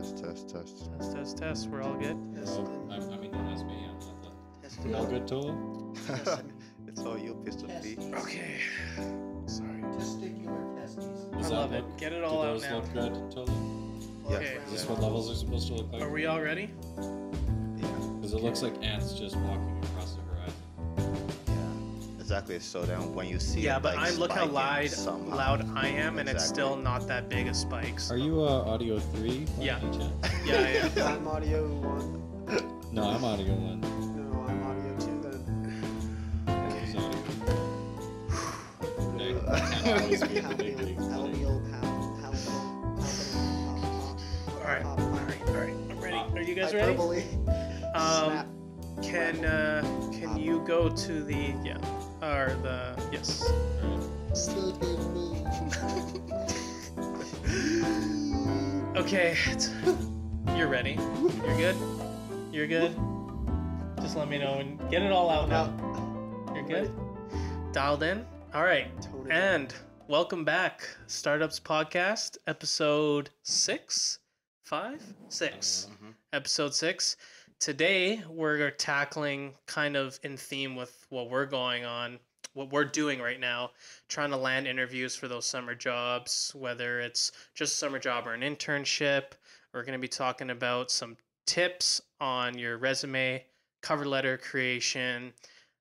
Test. We're all good. Well, I mean, don't ask me. I'm not the... Testing. All good, Tolo? It's all you, Pistol P. Okay. Sorry. Testicular testes. Does I that love it. look- Get it do all out those now. look good, Tolo? Yeah. Okay. Is this what levels are supposed to look like? Are we all ready? Yeah, Because it looks like ants just walking across the horizon. yeah, exactly. So then when you see Yeah, it, but like, look how spiking somehow. loud I am, and it's Exactly. still not that big of spikes. Are you Audio 3? by Yeah. any chance? Yeah, I am. I'm audio 1. No, I'm Audio 1. No, I'm audio 2 then. He's Audio. Okay. Can't always be in the big leagues, buddy. All right. I'm ready. Are you guys ready? Hyperbole. Snap. Can you go to the yes? Okay, you're ready. You're good. You're good. Just let me know and get it all out now. You're good. Dialed in. All right. Tone it And welcome back, Startups Podcast, episode 6, 5, 6. Episode 6. Today we're tackling kind of in theme with what we're doing right now, trying to land interviews for those summer jobs, whether it's just a summer job or an internship. We're going to be talking about some tips on your resume, cover letter creation,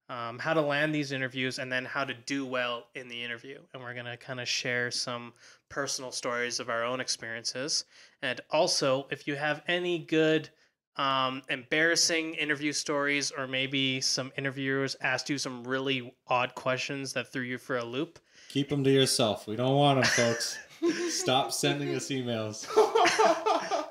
how to land these interviews, and then how to do well in the interview. And we're going to kind of share some personal stories of our own experiences. And also, if you have any good embarrassing interview stories, or maybe some interviewers asked you some really odd questions that threw you for a loop, Keep them to yourself. We don't want them, folks. Stop sending us emails.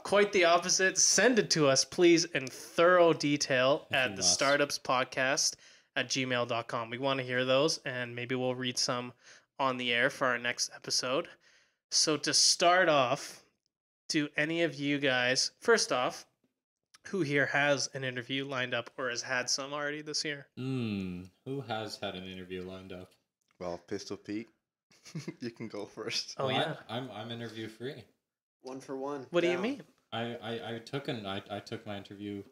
quite the opposite, send it to us, please, in thorough detail If at you the must. startupspodcast@gmail.com. We want to hear those, and maybe we'll read some on the air for our next episode. So to start off, do any of you guys, first off, who here has an interview lined up or has had some already this year? Who has had an interview lined up? Well, Pistol Pete, you can go first. Oh, Well, yeah. I'm interview free. 1 for 1. What do you Down. mean? I took my interview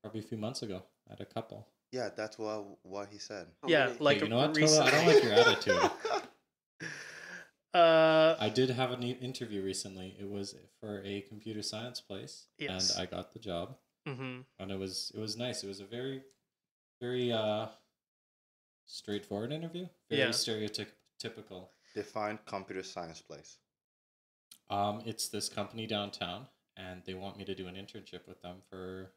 probably a few months ago at a couple. Yeah, that's what he said. How Yeah, many? like Hey, you know what, Tola? recent- I don't like your attitude. Uh, I did have an interview recently. It was for a computer science place, Yes. and I got the job. mhm. And it was nice. It was a very straightforward interview. Very Yeah. stereotypical. Define computer science place. It's this company downtown, and they want me to do an internship with them for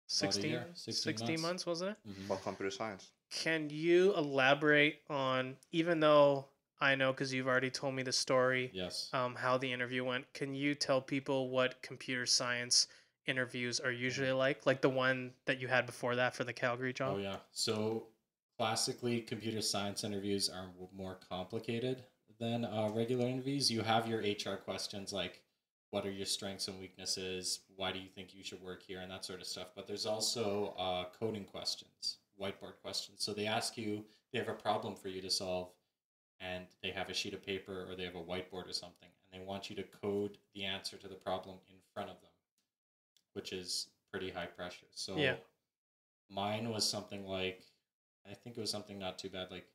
16, year, 16 months, wasn't it? mhm. What computer science? Can you elaborate on, even though I know because you've already told me the story, Yes. how the interview went, can you tell people what computer science interviews are usually like the one that you had before that for the Calgary job? Oh yeah. So classically, computer science interviews are more complicated than regular interviews. You have your HR questions like, what are your strengths and weaknesses? Why do you think you should work here? And that sort of stuff. But there's also coding questions, whiteboard questions. So they ask you, they have a problem for you to solve, and they have a sheet of paper or they have a whiteboard or something, and they want you to code the answer to the problem in front of them, which is pretty high pressure. So Yeah. mine was something like, I think it was something not too bad, like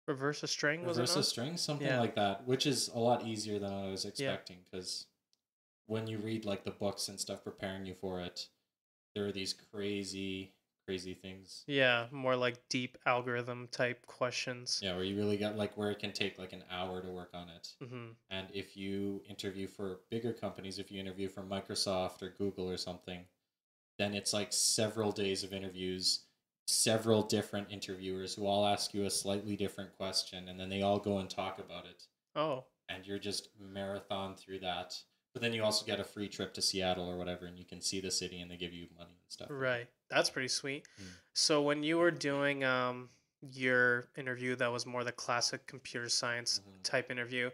Reverse a string, was reverse it a not? string, something Yeah. like that, which is a lot easier than I was expecting, because when you read like the books and stuff preparing you for it, there are these crazy things. Yeah, more like deep algorithm type questions. Yeah, where you really got like where it can take like an hour to work on it. hmm And if you interview for bigger companies, if you interview for Microsoft or Google or something, then it's like several days of interviews, several different interviewers who all ask you a slightly different question, and then they all go and talk about it. Oh, And you're just marathon through that. But then you also get a free trip to Seattle or whatever, and you can see the city, and they give you money and stuff. right. That's pretty sweet. Mm. So when you were doing your interview that was more the classic computer science Mhm. type interview,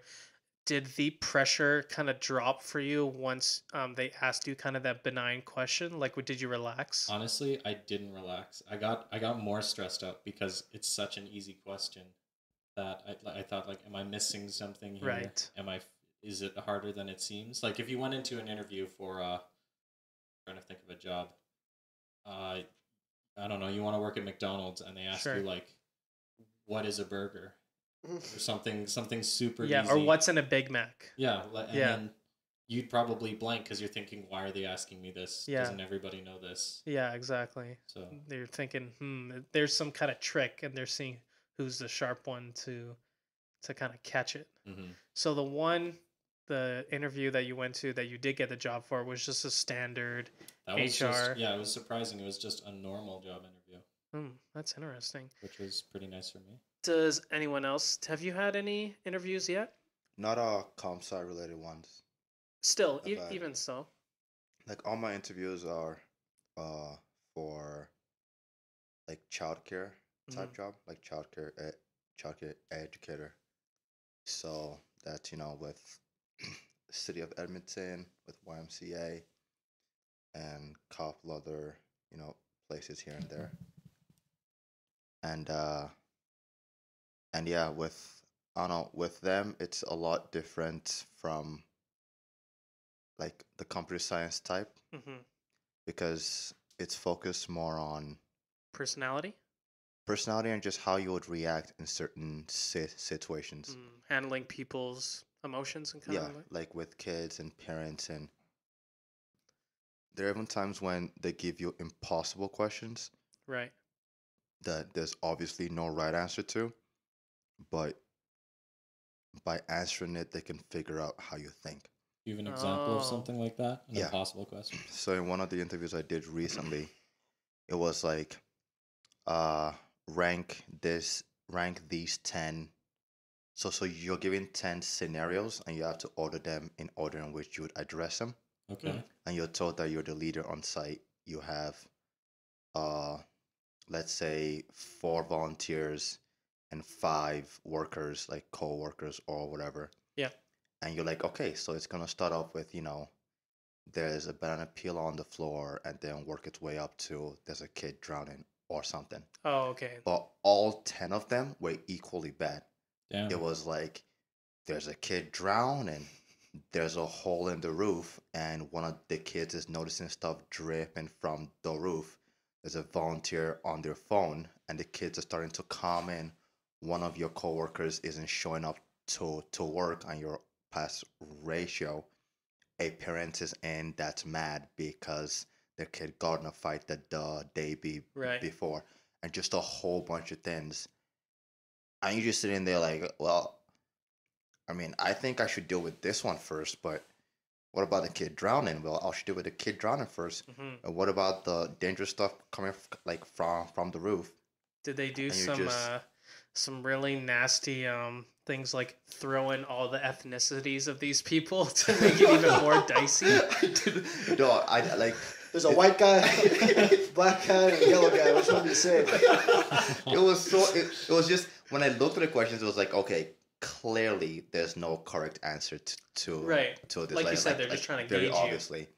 did the pressure kind of drop for you once they asked you kind of that benign question? Like, did you relax? Honestly, I didn't relax. I got more stressed out because it's such an easy question that I thought like, am I missing something here? Right. is it harder than it seems? Like if you went into an interview for trying to think of a job, I don't know, you want to work at McDonald's and they ask Sure. you like, what is a burger? Or something super Yeah, easy. or what's in a Big Mac? Yeah, and Yeah. then you'd probably blank because you're thinking, why are they asking me this? Yeah. Doesn't everybody know this? Yeah, exactly. So They're thinking, there's some kind of trick, and they're seeing who's the sharp one to kind of catch it. mhm. So the interview that you went to that you did get the job for was just a standard That was HR. just, yeah, it was surprising. It was just a normal job interview, That's interesting. which was pretty nice for me. Does anyone else, have you had any interviews yet? Not comp sci related ones. Still, Not bad. even so. Like all my interviews are for like childcare type job, like childcare educator. So that's with City of Edmonton, with YMCA, and a couple other places here and there. And yeah, I don't know, with them it's a lot different from like the computer science type Mm-hmm. because it's focused more on Personality? personality and just how you would react in certain situations. Handling people's emotions and kind Yeah, of like with kids and parents, and there are even times when they give you impossible questions right. that there's obviously no right answer to, but by answering it, they can figure out how you think. Do you have an example of Oh. something like that? An Yeah. impossible question? So in one of the interviews I did recently, it was like, rank these 10. So you're given 10 scenarios and you have to order them in order in which you would address them. Okay. And you're told that you're the leader on site. You have, let's say, 4 volunteers and 5 workers, like co-workers or whatever. Yeah. And you're like, okay, so it's gonna start off with, there's a banana peel on the floor, and then work its way up to there's a kid drowning or something. Oh, okay. But all 10 of them were equally bad. Damn. It was like, there's a kid drowning, there's a hole in the roof, and one of the kids is noticing stuff dripping from the roof. There's a volunteer on their phone, and the kids are starting to comment. One of your coworkers isn't showing up to work on your pass ratio. A parent is in that's mad because their kid got in a fight the day Right. before, and just a whole bunch of things. And you just sitting there like, well, I mean, I think I should deal with this one first, but what about the kid drowning? Well, I should deal with the kid drowning first. Mm-hmm. And what about the dangerous stuff coming like from the roof? Did they do And you're some really nasty things like throw in all the ethnicities of these people to make it even more dicey? No, I like. There's a white guy, black guy, and a yellow guy. Which one do you say? It was just when I looked at the questions, it was like, okay, clearly there's no correct answer to Right. to this. Like you said, they're just trying to very gauge you. obviously,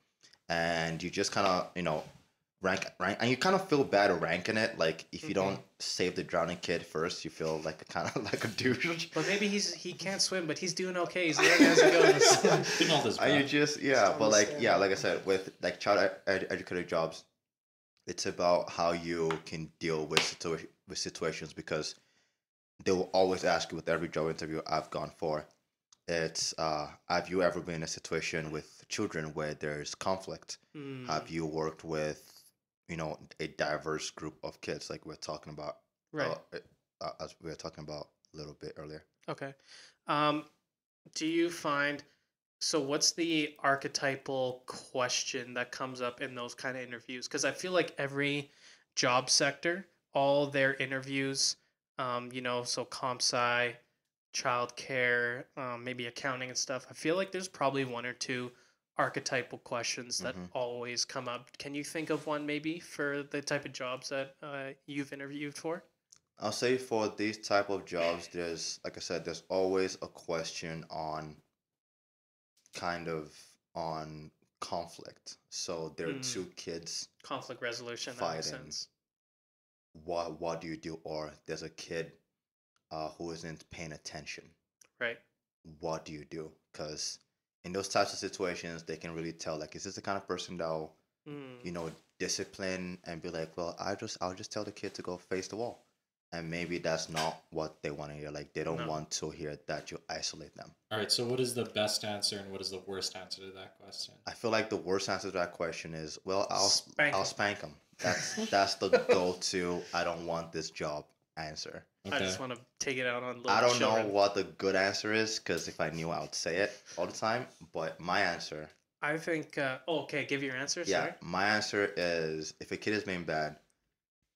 and you just kind of rank, and you kind of feel bad ranking it. Like if you don't save the drowning kid first, you feel like kind of like a douche. But maybe he can't swim, but he's doing okay. He's learning as he goes. Didn't all this And you bad. just but like like I said, with like child educator jobs, it's about how you can deal with situations, because they will always ask you with every job interview I've gone for. It's have you ever been in a situation with children where there's conflict? Hmm. Have you worked with a diverse group of kids, like we're talking about, Right. as we were talking about a little bit earlier? Okay. Do you find, so what's the archetypal question that comes up in those kind of interviews? Because I feel like every job sector, all their interviews, so comp sci, childcare, maybe accounting and stuff, I feel like there's probably one or two archetypal questions that always come up. Can you think of one maybe for the type of jobs that you've interviewed for? I'll say for these type of jobs, there's, like I said, there's always a question on conflict. So there are 2 kids Conflict resolution, that makes fighting. sense. What do you do? Or there's a kid who isn't paying attention. Right. what do you do? Because in those types of situations, they can really tell, like, is this the kind of person that will, Mm, you know, discipline and be like, well, I'll just tell the kid to go face the wall. And maybe that's not what they want to hear. Like, they don't no. want to hear that you isolate them. All right. So, what is the best answer and what is the worst answer to that question? I feel like the worst answer to that question is, well, Spank I'll 'em. spank them. That's the go-to. I don't want this job answer. I just want to take it out on little I don't children. know what the good answer is because if I knew, I would say it all the time. But my answer, I think. Okay, give your answer. yeah, Sorry. my answer is if a kid is being bad,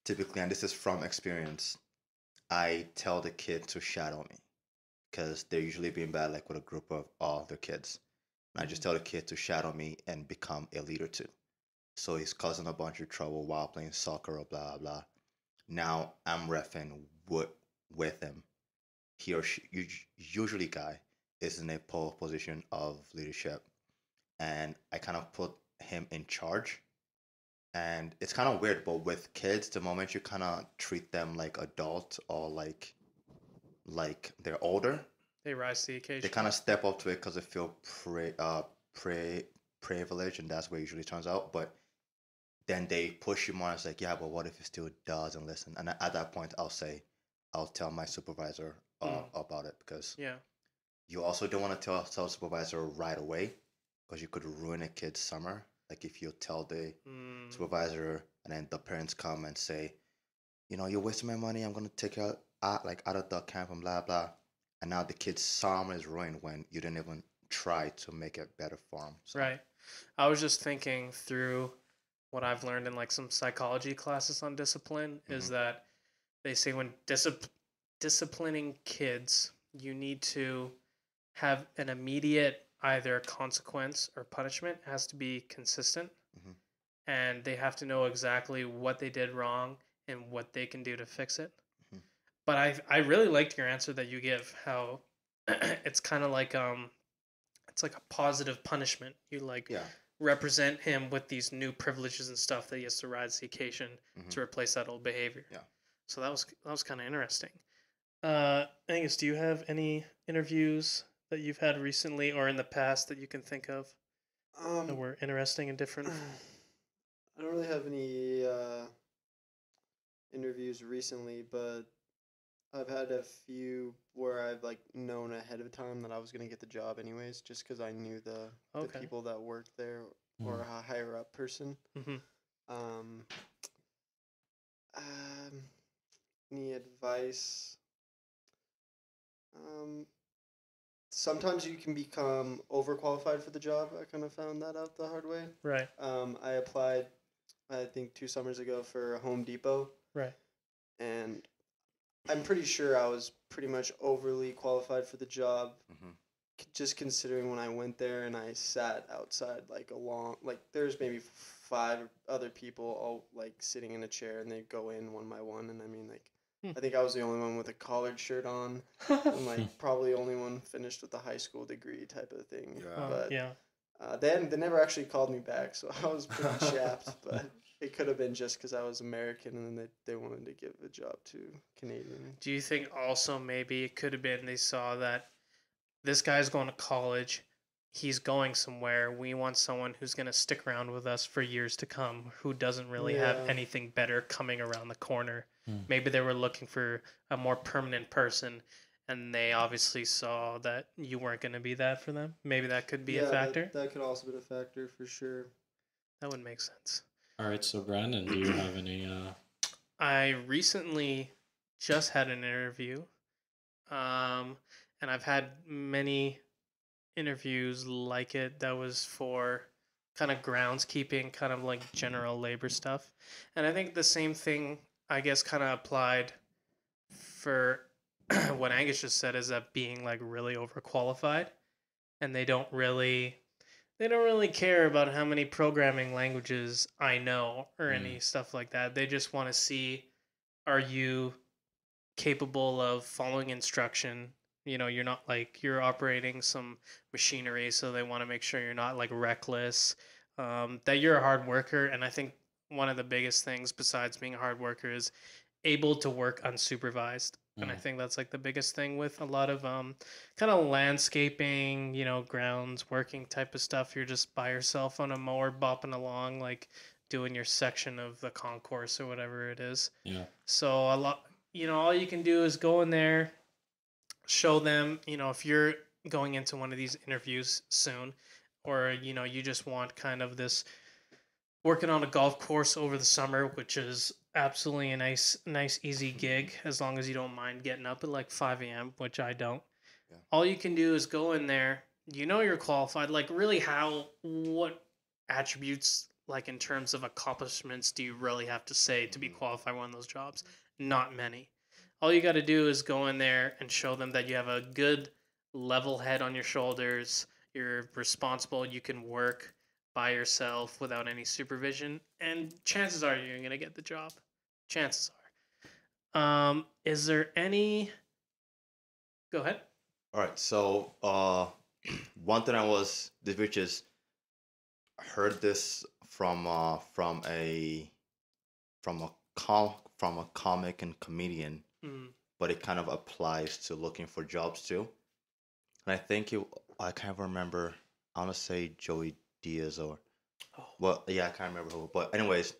typically, and this is from experience, I tell the kid to shadow me because they're usually being bad, like with a group of all their kids. And I just tell the kid to shadow me and become a leader too. So he's causing a bunch of trouble while playing soccer or blah blah. Now I'm refing with him. He or she, usually guy, is in a pole position of leadership, and I kind of put him in charge. And it's kind of weird, but with kids, the moment you kind of treat them like adult or like they're older, They rise to the they occasion. kind of step up to it because they feel privileged, and that's where it usually turns out. But then they push you more. And it's like, yeah, but what if it still doesn't listen? And at that point, I'll tell my supervisor about it because Yeah. you also don't want to tell the supervisor right away because you could ruin a kid's summer. Like if you tell the Mm, supervisor and then the parents come and say, you know, you're wasting my money. I'm gonna take you out of the camp and blah blah. And now the kid's summer is ruined when you didn't even try to make it better for him. So, right. I was just thinking through what I've learned in like some psychology classes on discipline is Mhm. that they say when disciplining kids, you need to have an immediate either consequence or punishment. It has to be consistent, Mhm. and they have to know exactly what they did wrong and what they can do to fix it. Mhm. But I really liked your answer that you give. How it's kind of like it's like a positive punishment. You like Yeah. represent him with these new privileges and stuff that he has to rise to the occasion Mhm. to replace that old behavior. Yeah. So that was kind of interesting. Angus, do you have any interviews that you've had recently or in the past that you can think of that Um, were interesting and different? I don't really have any interviews recently, but I've had a few where I've like known ahead of time that I was gonna get the job anyways, just because I knew the Okay. people that worked there or a higher up person. Mm-hmm. Um, um, any advice? Um, Sometimes you can become overqualified for the job. I kind of found that out the hard way. Right. I applied, I think 2 summers ago for Home Depot, Right. and I'm pretty sure I was pretty much overly qualified for the job. Mhm. Just considering when I went there and I sat outside like a long, like there's maybe five other people all like sitting in a chair and they go in one by one, and I mean like Hmm. I think I was the only one with a collared shirt on and like probably only one finished with a high school degree type of thing. Yeah. But Yeah. then they never actually called me back, so I was pretty chapped. But it could have been just because I was American and then they wanted to give the job to Canadian. Do you think also maybe it could have been they saw that this guy's going to college, he's going somewhere. We want someone who's going to stick around with us for years to come, who doesn't really have Yeah. anything better coming around the corner. Hmm. Maybe they were looking for a more permanent person, and they obviously saw that you weren't going to be that for them. Maybe that could be a factor. That could also be a factor for sure. That would make sense. All right. So, Brandon, do you have any? I recently just had an interview, and I've had many interviews like it that was for kind of groundskeeping, kind of like general labor stuff. And I think the same thing, I guess, kind of applied for what Angus just said is that being like really overqualified and they don't really care about how many programming languages I know or any stuff like that. They just want to see, are you capable of following instruction? You know, you're not like you're operating some machinery, so they want to make sure you're not like reckless, that you're a hard worker. And I think one of the biggest things besides being a hard worker is able to work unsupervised. And I think that's like the biggest thing with a lot of kind of landscaping, grounds working type of stuff. You're just by yourself on a mower bopping along, like doing your section of the concourse or whatever it is. Yeah. So a lot, all you can do is go in there, show them, if you're going into one of these interviews soon, or you just want kind of this working on a golf course over the summer, which is absolutely a nice easy gig, as long as you don't mind getting up at like 5 a.m., which I don't. Yeah. All you can do is go in there, you're qualified, like really what attributes, like in terms of accomplishments, do you really have to say to be qualified for one of those jobs? Not many. All you got to do is go in there and show them that you have a good level head on your shoulders, you're responsible, you can work by yourself without any supervision, and chances are you're going to get the job. Chances are. Is there any... Go ahead. All right. So, one thing which is, I heard this from a comic and comedian, but it kind of applies to looking for jobs too. And I think I can't remember. I want to say Joey Diaz I can't remember who. But anyways,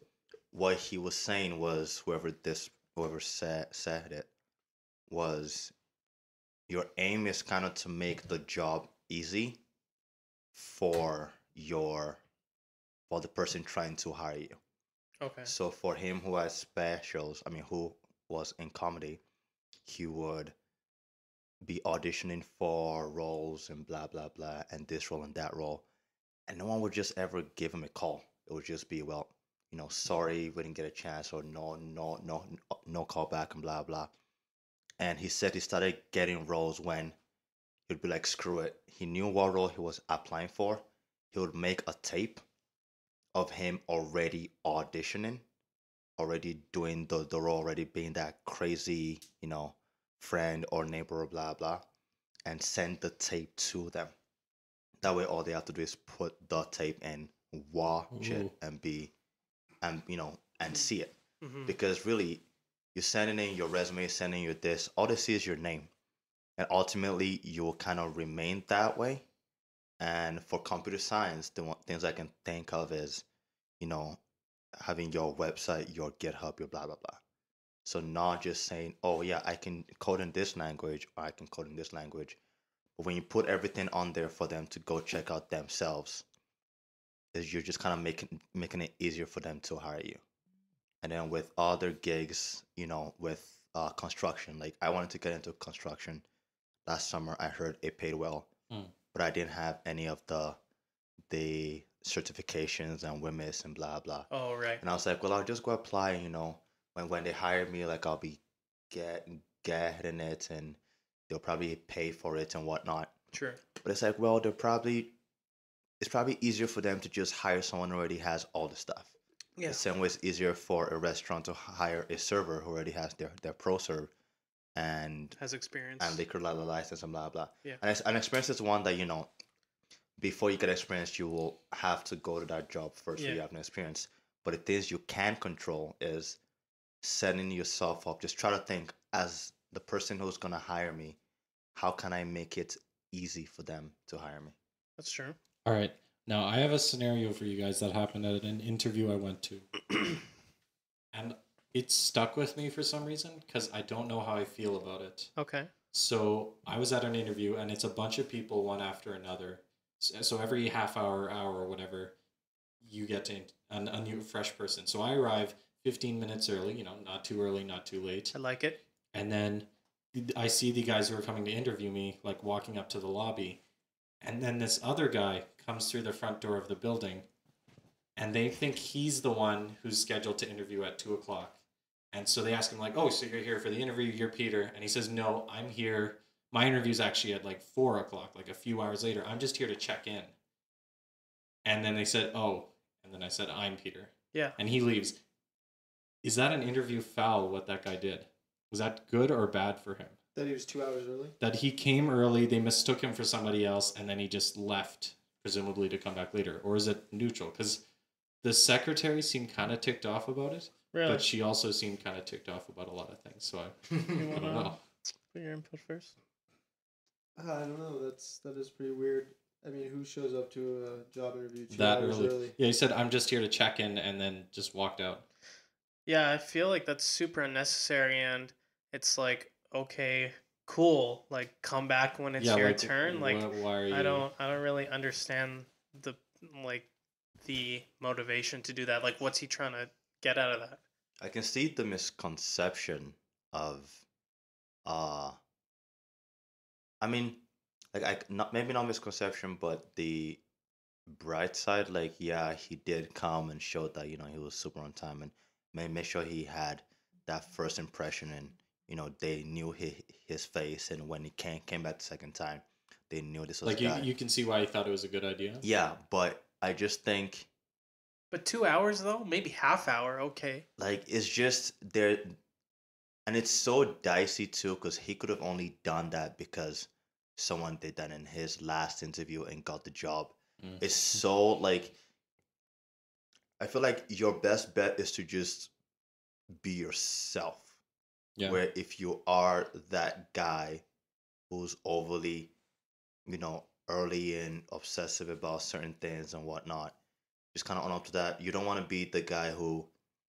what he was saying was whoever said it was, your aim is kind of to make the job easy for the person trying to hire you. Okay. So for him who has specials, who was in comedy, he would be auditioning for roles and blah blah blah, and this role and that role, and no one would just ever give him a call. It would just be, well, sorry, we didn't get a chance, or no call back, and blah blah. And he said he started getting roles when he'd be like, screw it. He knew what role he was applying for. He would make a tape of him already auditioning, already doing the role, already being that crazy, friend or neighbor or blah blah, and send the tape to them. That way all they have to do is put the tape in, watch it, and see it. Mm-hmm. Because really, you're sending in your resume, sending you this, all they see is your name. And ultimately you will kind of remain that way. And for computer science, the things I can think of is, having your website, your GitHub, your blah blah blah. So not just saying, oh yeah, I can code in this language, or I can code in this language. But when you put everything on there for them to go check out themselves, you're just kind of making it easier for them to hire you. And then with other gigs, with construction, like I wanted to get into construction last summer. I heard it paid well, but I didn't have any of the certifications and WMIS and blah blah. Oh right. And I was like, well, I'll just go apply. When they hire me, like I'll be getting it, and they'll probably pay for it and whatnot. Sure. But it's like, well, it's probably easier for them to just hire someone who already has all the stuff. Yeah. The same way it's easier for a restaurant to hire a server who already has their pro serve and has experience and liquor license and blah blah. Yeah. And an experience is one that before you get experience, you will have to go to that job first, so you have no experience. But the things you can control is setting yourself up. Just try to think, as the person who's gonna hire me, how can I make it easy for them to hire me? That's true. All right. Now, I have a scenario for you guys that happened at an interview I went to. And it stuck with me for some reason because I don't know how I feel about it. Okay. So I was at an interview, and it's a bunch of people, one after another. So every half hour or whatever, you get to a new fresh person. So I arrive 15 minutes early, not too early, not too late. I like it. And then I see the guys who are coming to interview me, like walking up to the lobby. And then this other guy comes through the front door of the building, and they think he's the one who's scheduled to interview at 2:00. And so they ask him like, oh, so you're here for the interview, you're Peter. And he says, no, I'm here. My interview's actually at like 4:00, like a few hours later. I'm just here to check in. And then they said, oh, and then I said, I'm Peter. Yeah. And he leaves. Is that an interview foul, what that guy did? Was that good or bad for him? That he was 2 hours early? That he came early, they mistook him for somebody else, and then he just left, presumably to come back later. Or is it neutral? Because the secretary seemed kind of ticked off about it. Really? But she also seemed kind of ticked off about a lot of things. So I don't know. put your input first. I don't know. That is pretty weird. I mean, who shows up to a job interview 2 That hours early. early? Yeah, he said, "I'm just here to check in," and then just walked out. Yeah, I feel like that's super unnecessary, and it's like, okay, cool, like come back when it's Yeah, your like, turn. Like why are you? I don't really understand the like the motivation to do that. Like what's he trying to get out of that? I can see the misconception of, uh, I mean, like not maybe not misconception, but the bright side. Like, yeah, he did come and showed that he was super on time and made sure he had that first impression, and they knew his face, and when he came back the second time, they knew this was Like the guy. you can see why he thought it was a good idea. Yeah, but I just think But 2 hours though, maybe half hour, okay. like it's just there, and it's so dicey too because he could have only done that because someone did that in his last interview and got the job. Mm. It's so like I feel like your best bet is to just be yourself. Yeah. Where if you are that guy who's overly, early and obsessive about certain things and whatnot, just kind of own up to that. You don't want to be the guy who,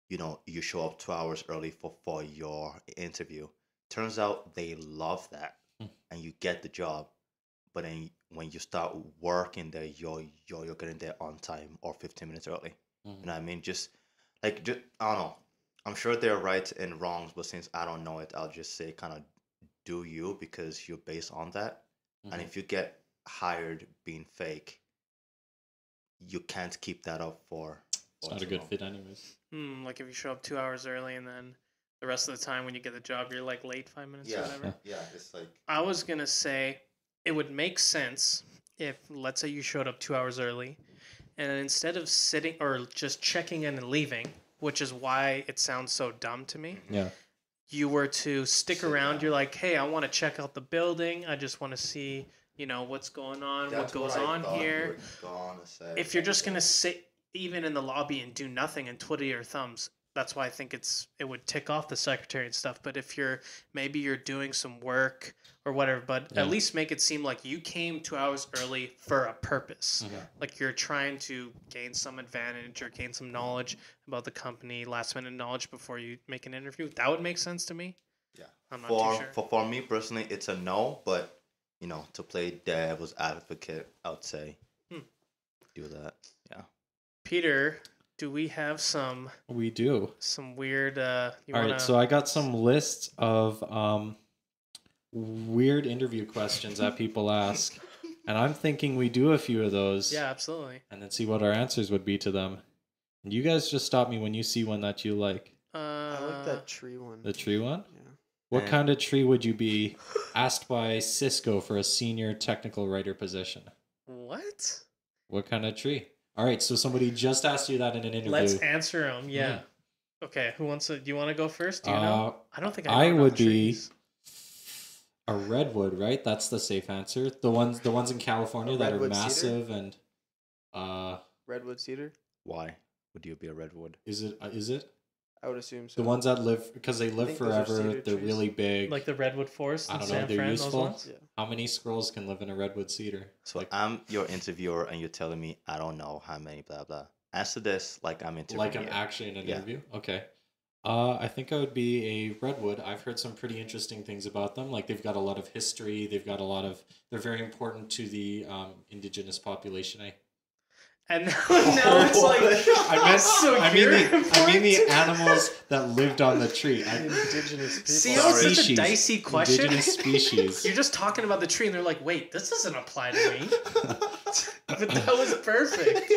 you show up 2 hours early for your interview. Turns out they love that, and you get the job. But then when you start working there, you're getting there on time or 15 minutes early. You know what I mean? Just I don't know. I'm sure there are rights and wrongs, but since I don't know it, I'll just say kind of do you because you're based on that. And if you get hired being fake, you can't keep that up for. It's not a good fit, anyways. Like if you show up 2 hours early and then the rest of the time when you get the job you're like late 5 minutes or whatever. Yeah, it's like I was gonna say it would make sense if, let's say, you showed up 2 hours early, and instead of sitting or just checking in and leaving, which is why it sounds so dumb to me, Yeah. you were to stick around. You're like, hey, I want to check out the building. I just want to see, what's going on, what goes on here. If you're just gonna sit even in the lobby and do nothing and twiddle your thumbs, that's why I think it would tick off the secretary and stuff. But if you're doing some work or whatever, but Yeah. at least make it seem like you came 2 hours early for a purpose. Like you're trying to gain some advantage or gain some knowledge about the company, last minute knowledge before you make an interview. That would make sense to me. Yeah. I'm not too sure. For me personally, it's a no, but to play devil's advocate, I would say do that. Yeah. Peter, do we have some We do. weird All right, so I got some lists of weird interview questions that people ask, and I'm thinking we do a few of those. Yeah, absolutely. And then see what our answers would be to them. And you guys just stop me when you see one that you like. I like that tree one. The tree one? Yeah. What kind of tree would you be asked by Cisco for a senior technical writer position? What? What kind of tree? All right, so somebody just asked you that in an interview. Let's answer them. Yeah. Okay, who wants to? Do you want to go first? Do you know? I don't think I know I enough would be trees. a redwood, right? That's the safe answer. The ones in California that are redwood massive cedar? and Redwood cedar? Why would you be a redwood? is it? I would assume so. The ones that live because they live think those are forever, cedar they're trees. really big. Like the redwood forest I in don't know, San they're Fran, useful. those ones? Yeah. How many squirrels can live in a redwood cedar? So I'm your interviewer, and you're telling me I don't know how many, blah blah. Answer this like I'm interviewing. Like I'm you. actually in an Yeah. interview? Okay. I think I would be a redwood. I've heard some pretty interesting things about them. Like they've got a lot of history. They're very important to the indigenous population. And now it's like I mean the important? animals that lived on the tree. Indigenous people. See how it's such a Species. dicey question? Indigenous species. You're just talking about the tree, and they're like, "Wait, this doesn't apply to me." But that was perfect.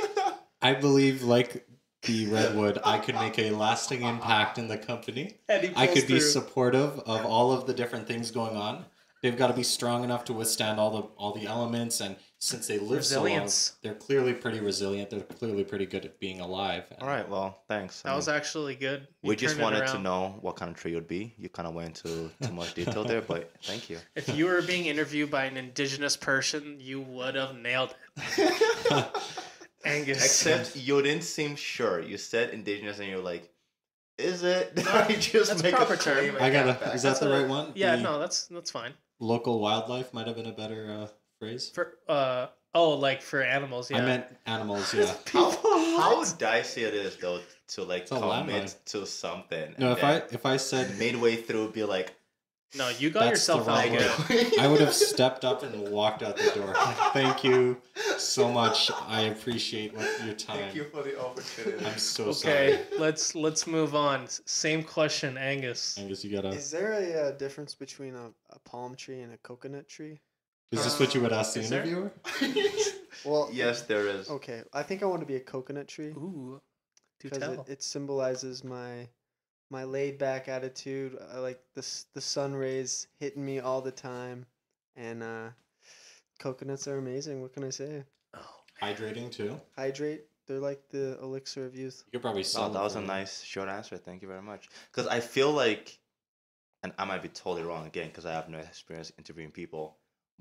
I believe, like the redwood, I could make a lasting impact in the company. And he I pulls could be through. supportive of all of the different things going on. They've got to be strong enough to withstand all the elements, and since they live Resilience. so long, they're clearly pretty resilient. They're clearly pretty good at being alive. All right, well, thanks. That was actually good. You We just turned it wanted to around. know what kind of tree it would be. You kind of went into too much detail there, but thank you. If you were being interviewed by an indigenous person, you would have nailed it. Angus. Except you didn't seem sure. You said indigenous, and you're like, Is it? Did No, I just that's make proper a claim? term. I got gotta. Is that the right one? Yeah, The no, that's fine. local wildlife might have been a better phrase. For like for animals, yeah. I meant animals. Yeah. How dicey it is though to like It's a commit landmine. to something. No, and if I said midway through be like, No, you got That's the yourself wrong out way. good. I would have stepped up and walked out the door. Like, thank you so much. I appreciate your time. Thank you for the opportunity. I'm so Okay, sorry. let's move on. Same question, Angus. Angus, you gotta. Is there a difference between a palm tree and a coconut tree? Is this what you would ask the Is there? interviewer? Well, Yes, there is. okay. I think I want to be a coconut tree Ooh, do because tell. it symbolizes my laid back attitude. I like the sun rays hitting me all the time, and coconuts are amazing. What can I say? Oh, Hydrating too. Hydrate. They're like the elixir of youth. You could probably sell Wow, them that was for a them. nice short answer. Thank you very much. Because I feel like, and I might be totally wrong again because I have no experience interviewing people,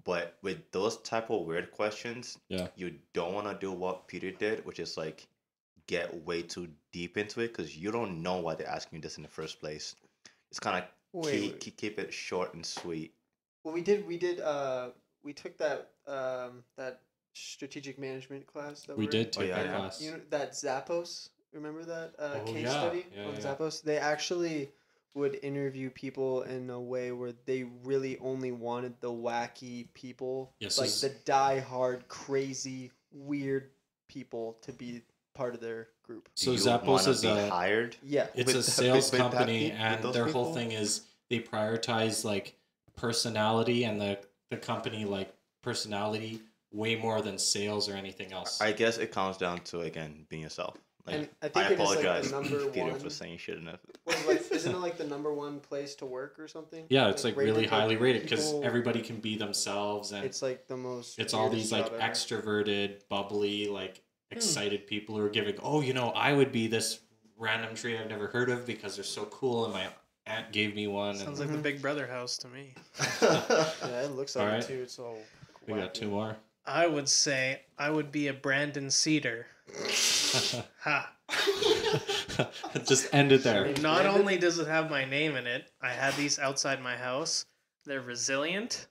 but with those type of weird questions, Yeah. you don't want to do what Peter did, which is like get way too deep into it because you don't know why they're asking you this in the first place. It's kind of Wait, keep it short and sweet. Well, we took that that strategic management class that We we're did in. take yeah, that yeah. class. You know that Zappos. Remember that Oh, case yeah. study Yeah, on yeah. Zappos? They actually would interview people in a way where they really only wanted the wacky people, Yes, like it's- the die-hard, crazy, weird people to be part of their group. So Do you Zappos wanna is be a hired. Yeah. it's with a that- sales with that company, with and those their whole people? thing is they prioritize like personality and the company like personality way more than sales or anything else. I guess it comes down to again being yourself. Like, And I I think it is, like, the apologize, number Peter, one- for saying shit enough. Isn't it like the number one place to work or something? Yeah, it's like really rated, highly rated because people- everybody can be themselves, and It's like the most. it's all weirdest these like job ever. extroverted, bubbly, like Hmm. excited people who are giving. Oh, I would be this random tree I've never heard of because they're so cool, and my aunt gave me one. sounds And like the Big Brother house to me. Yeah, it looks like Alright. it too. It's all. we got wacky. 2 more. I would say I would be a Brandon Cedar. Ha. Just end it there. Not only does it have my name in it, I had these outside my house. They're resilient.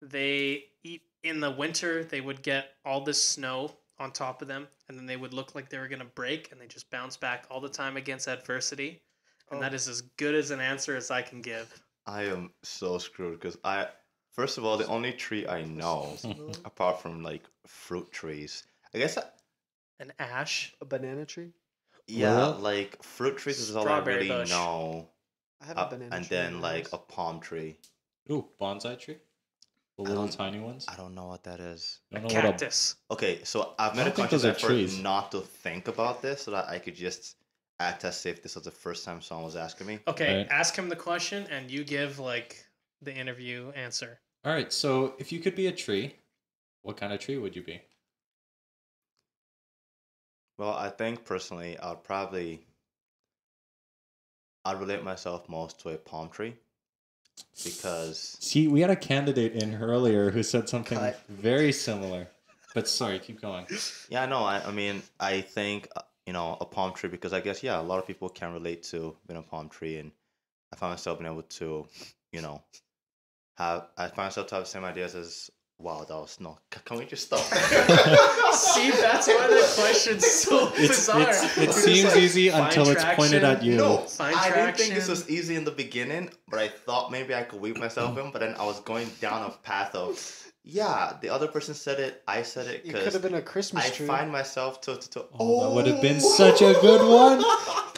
They eat in the winter. They would get all this snow on top of them, and then they would look like they were gonna break, and they just bounce back all the time against adversity. And Oh. that is as good as an answer as I can give. I am so screwed because first of all, the only tree I know, Really? apart from like fruit trees, I guess, An ash. A banana tree. yeah, Well, like fruit trees is all I strawberry really bush. know. I have a banana And tree. in then my like house. a palm tree. Ooh, bonsai tree. The I little don't- tiny ones. I don't know what that is. Don't A know what a- cactus. Okay, so I've made I a don't think conscious those are effort trees. not to think about this so that I could just act as if this was the first time someone was asking me. Okay, Right. ask him the question, and you give like the interview answer. All right, so if you could be a tree, what kind of tree would you be? Well, I think personally, I'd relate myself most to a palm tree because See, we had a candidate in earlier who said something Cut. very similar. But sorry, keep going. yeah, no, I mean, I think a palm tree because I guess a lot of people can relate to being a palm tree, and I find myself being able to, I find myself to have the same ideas as. Wow, that was no. Can we just stop? See, that's why the question's so bizarre. it It's seems like, easy find until it's pointed at traction. you. No, Find I didn't think this traction. was easy in the beginning, but I thought maybe I could weave myself in. But then I was going down a path of, the other person said it, I said it, It could because have been a Christmas I tree. find myself to Oh, that would have been such a good one.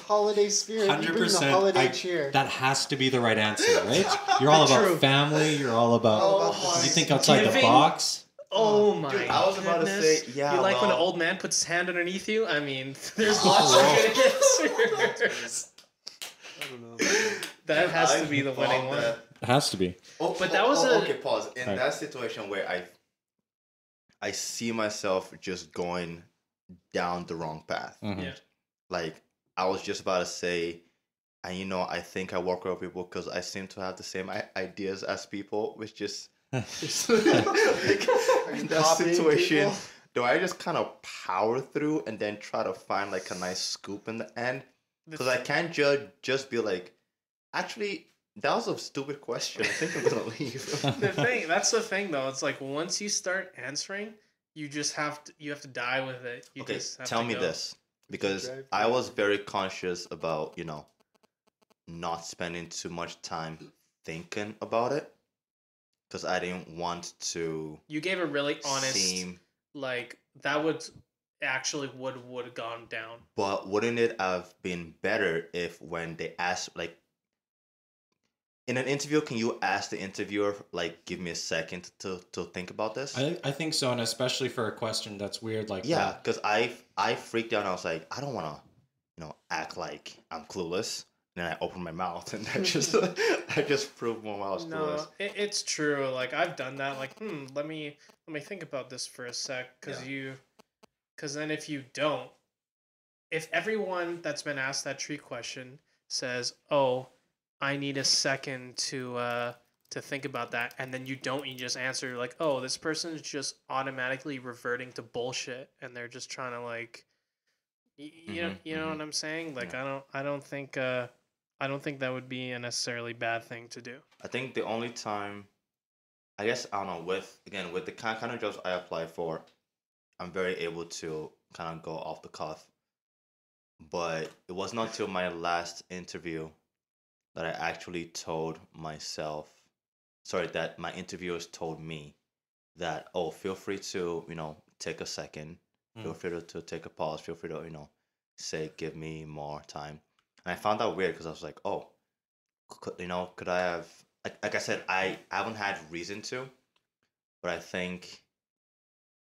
Holiday spirit. You bring the 100%. holiday cheer. That has to be the right answer, right? You're all about True. family. You're all about. Oh, You think outside the Giving- box. Oh my Dude, I was about to goodness. say, yeah, You like when an well- old man puts his hand underneath you? I mean, there's lots of good answers. I don't know. That has to be the thought winning one. that- It has to be. Oh, But that was a- okay. Pause. In Alright. that situation where I see myself just going down the wrong path. Mhm. Yeah. Like I was just about to say, and I think I work with people because I seem to have the same ideas as people, which just like, in that copying situation. people? Do I just kind of power through and then try to find like a nice scoop in the end? Because I can't just be like, actually, that was a stupid question. I think I'm gonna leave. That's the thing though. It's like once you start answering, you just have to die with it. You Okay, just have tell to me go. this, because I was very conscious about, not spending too much time thinking about it, because I didn't want to You gave a really honest, seem. like that would would have gone down. But wouldn't it have been better if when they ask, like, in an interview, can you ask the interviewer, like, give me a second to think about this? I think so, and especially for a question that's weird like Yeah, that. because I freaked out. And I was like, I don't want to, act like I'm clueless. And then I opened my mouth, and I just proved more I was clueless. It's true. Like I've done that. Like, let me think about this for a sec, because then if you don't, if everyone that's been asked that tree question says, "Oh, I need a second to think about that," and then you don't, you just answer like, "Oh, this person is just automatically reverting to bullshit, and they're just trying to like." You know what I'm saying? Like I don't think that would be a necessarily bad thing to do. I think the only time, I guess, I don't know, with the kind of jobs I apply for, I'm very able to kind of go off the cuff. But it was not till my last interview that I actually told myself, sorry, that my interviewers told me that, oh, feel free to, take a second, feel free to take a pause, feel free to, say, give me more time. And I found that weird because I was like, oh, could I have, like I said, I haven't had reason to, but I think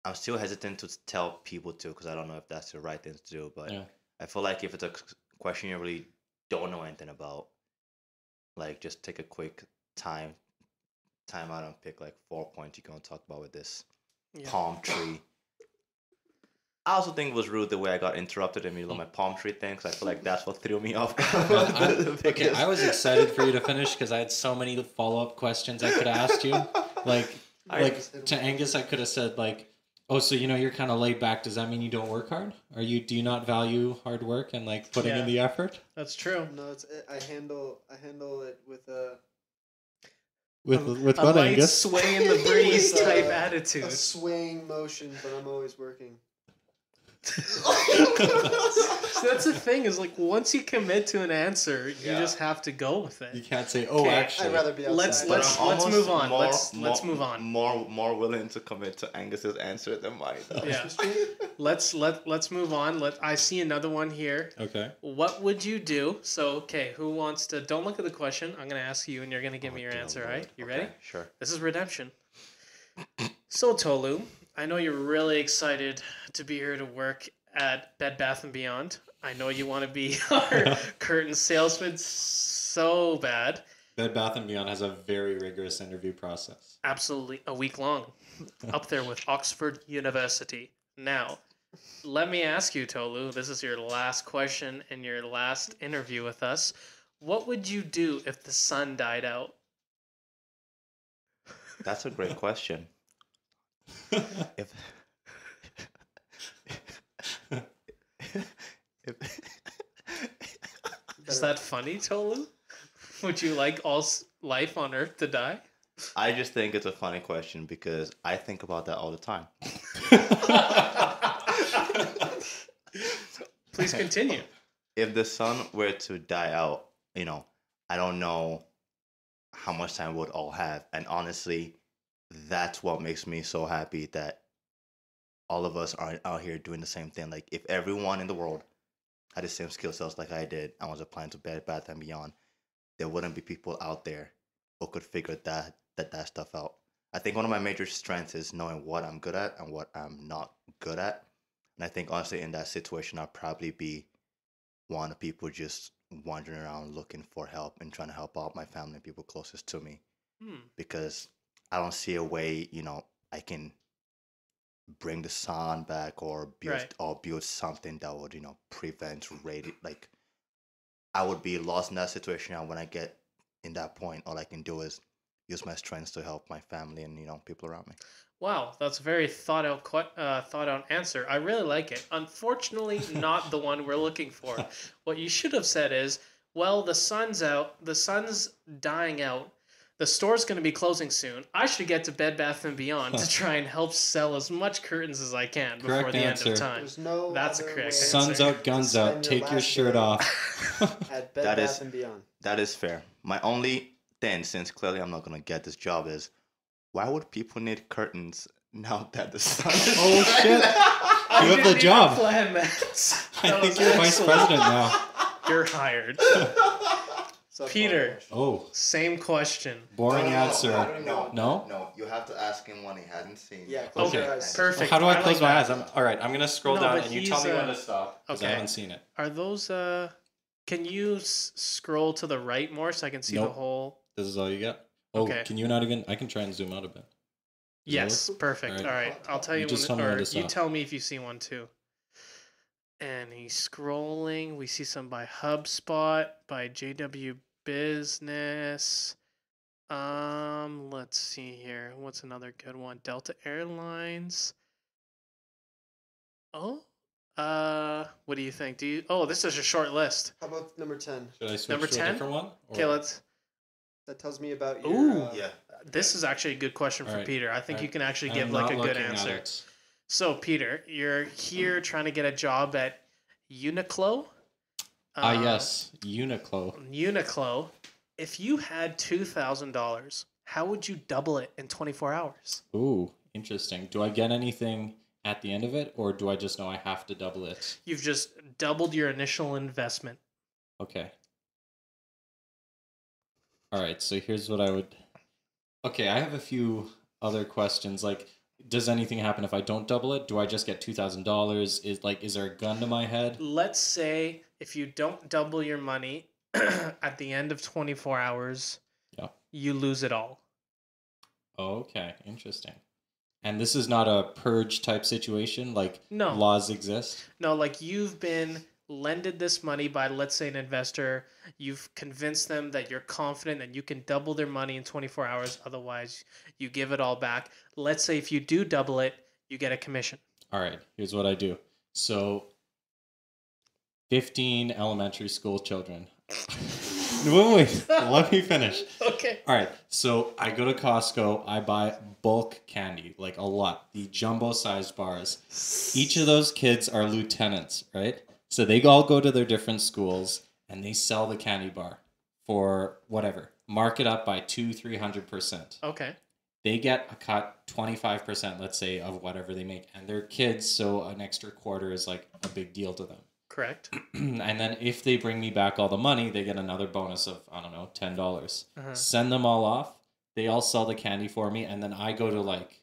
I'm still hesitant to tell people to, because I don't know if that's the right thing to do. But Yeah. I feel like if it's a question you really don't know anything about, like, just take a quick time out and pick like 4 points you're gonna talk about with this palm tree. I also think it was rude the way I got interrupted in the middle of my palm tree thing, because I feel like that's what threw me off. Okay, I was excited for you to finish because I had so many follow-up questions I could have asked you. Like to Angus, I could have said like, "Oh, so you're kind of laid back. Does that mean you don't work hard? Do you not value hard work and like putting in the effort?" That's true. No, I handle it with a With a what, light Angus? sway in the breeze With, type a attitude. swaying motion, but I'm always working. So that's the thing, is like once you commit to an answer, you just have to go with You it. can't say, "Oh, Okay, actually." I'd rather be outside. Let's move on. Let's move on. More willing to commit to Angus's answer than mine. Though. Yeah. Let's move on. I see another one here. Okay. What would you do? So, okay, who wants to? Don't look at the question. I'm gonna ask you, and you're gonna give me your dear answer. Lord. Right? You Okay, ready? Sure. This is redemption. So Tolu, I know you're really excited to be here to work at Bed Bath & Beyond. I know you want to be our curtain salesman so bad. Bed Bath & Beyond has a very rigorous interview process. Absolutely, a week long. Up there with Oxford University. Now, let me ask you, Tolu, this is your last question and your last interview with us. What would you do if the sun died out? That's a great question. If Is that funny, Tolu? Would you like all life on Earth to die? I just think it's a funny question because I think about that all the time. Please continue. If the sun were to die out, I don't know how much time we'd all have. And honestly, that's what makes me so happy that all of us are out here doing the same thing. Like, if everyone in the world had the same skill sets like I did, I was applying to Bed Bath & Beyond, there wouldn't be people out there who could figure that stuff out. I think one of my major strengths is knowing what I'm good at and what I'm not good at. And I think, honestly, in that situation, I'd probably be one of the people just wandering around looking for help and trying to help out my family and people closest to me. Because I don't see a way, I can bring the sun back or build something that would, prevent radiation. Like, I would be lost in that situation, and when I get in that point, all I can do is use my strengths to help my family and people around me. Wow, that's a very thought out answer. I really like it. Unfortunately, not the one we're looking for. What you should have said is, well, the sun's out, the sun's dying out. The store's going to be closing soon. I should get to Bed Bath and Beyond to try and help sell as much curtains as I can before Correct the end answer. of time. There's no That's a other correct way answer. Sun's out, guns to out. spend Take your last shirt day off. At Bed That Bath is- and Beyond. That is fair. My only thing, since clearly I'm not gonna get this job, is why would people need curtains now that the sun is Oh, shit. I You have the didn't even job. plan that. I That think was you're vice excellent. president now. You're hired. So Peter. Oh, Same question. boring answer. No, No? No, you have to ask him when he hadn't seen. Yeah, close Okay. your eyes. Perfect. How do I I close like my that. eyes? All right, I'm going to scroll No, down but and you tell he's, me when to stop because I okay. haven't seen it. Are those can you scroll to the right more so I can see the Nope. whole? This is all you got? Oh, Okay. can you not even? I can try and zoom out a bit. Does that Yes, work? perfect. All All right. right, I'll tell You you just when, tell me when or to you stop. tell me if you see one too. And he's scrolling. We see some by HubSpot, by JW Business. Let's see here. What's another good one? Delta Airlines. Oh, what do you think? Oh, this is a short list. How about number 10? Should I switch Number to 10? a different one? Okay, Or- let's. That tells me about your. Ooh. Yeah. This is actually a good question for All right. Peter. I think I- you can actually I'm give like not a good looking at answer. it. So, Peter, you're here trying to get a job at Uniqlo. Yes, Uniqlo. Uniqlo. If you had $2,000, how would you double it in 24 hours? Ooh, interesting. Do I get anything at the end of it, or do I just know I have to double it? You've just doubled your initial investment. Okay. All right, so here's what I would. Okay, I have a few other questions. Like, does anything happen if I don't double it? Do I just get $2,000? Is there a gun to my head? Let's say if you don't double your money at the end of 24 hours, Yeah. you lose it all. Okay, interesting. And this is not a purge type situation. Like, No. laws exist. No, like you've been lended this money by, let's say, an investor. You've convinced them that you're confident that you can double their money in 24 hours. Otherwise, you give it all back. Let's say if you do double it, you get a commission. All right, here's what I do. So, 15 elementary school children. Wait, let me finish. Okay. All right, so I go to Costco, I buy bulk candy, like a lot, the jumbo sized bars. Each of those kids are lieutenants, right? So they all go to their different schools and they sell the candy bar for whatever, mark it up by 200-300%. Okay. They get a cut 25%, let's say, of whatever they make, and they're kids, so an extra quarter is like a big deal to them. Correct. And then if they bring me back all the money, they get another bonus of, I don't know, $10. Uh-huh. Send them all off. They all sell the candy for me, and then I go to like,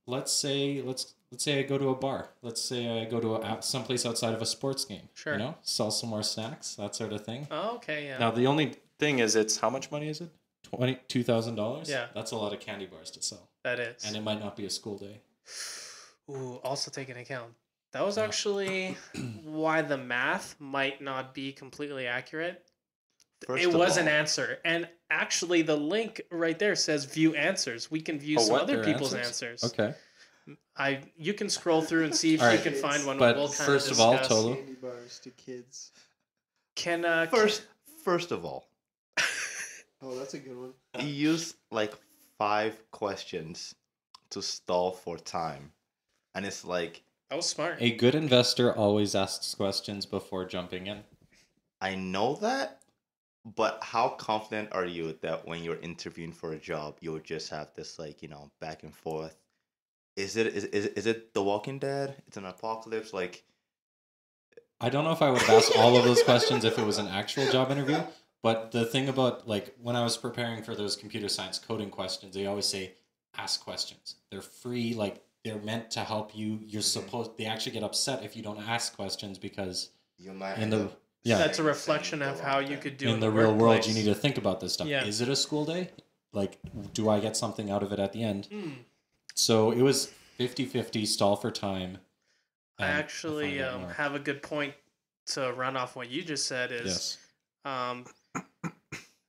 let's say I go to a bar. Let's say I go to someplace outside of a sports game. Sure. You know, sell some more snacks, that sort of thing. Oh, okay, yeah. Now the only thing is, it's how much money is it? $2,000. Yeah. That's a lot of candy bars to sell, That is. and it might not be a school day. Ooh, also take into account. That was Yeah. actually why the math might not be completely accurate. First It of was all, an answer. And actually, the link right there says view answers. We can view Oh, some what? other Their people's answers? answers. Okay. You can scroll through and see if All you right. can find one. But We'll kind first of of all, discuss. Tolo- Candy bars to kids. Can First of all, Oh, that's a good one. he used like 5 questions to stall for time, and it's like, that was smart. A good investor always asks questions before jumping in. I know that, but how confident are you that when you're interviewing for a job, you'll just have this like, back and forth? Is it The Walking Dead? It's an apocalypse, like. I don't know if I would have asked all of those questions if it was an actual job interview, but the thing about, like, when I was preparing for those computer science coding questions, they always say, ask questions. They're free, like, they're meant to help you. They actually get upset if you don't ask questions because You might in the, end up yeah, That's a saying reflection the of wrong how you thing. could do in the real world, you need to think about this stuff. Yeah. Is it a school day? Like, do I get something out of it at the end? Mm. So it was 50-50, stall for time. I and actually find out more. have a good point to run off what you just said is Yes.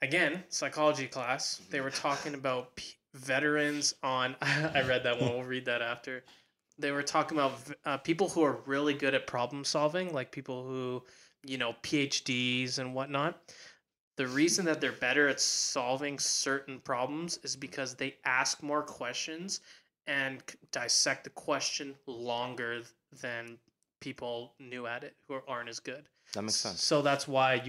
again, psychology class, they were talking about veterans on. I read that one. We'll read that after. They were talking about people who are really good at problem solving, like people who, PhDs and whatnot. The reason that they're better at solving certain problems is because they ask more questions and dissect the question longer than people new at it who aren't as good. That makes sense. So that's why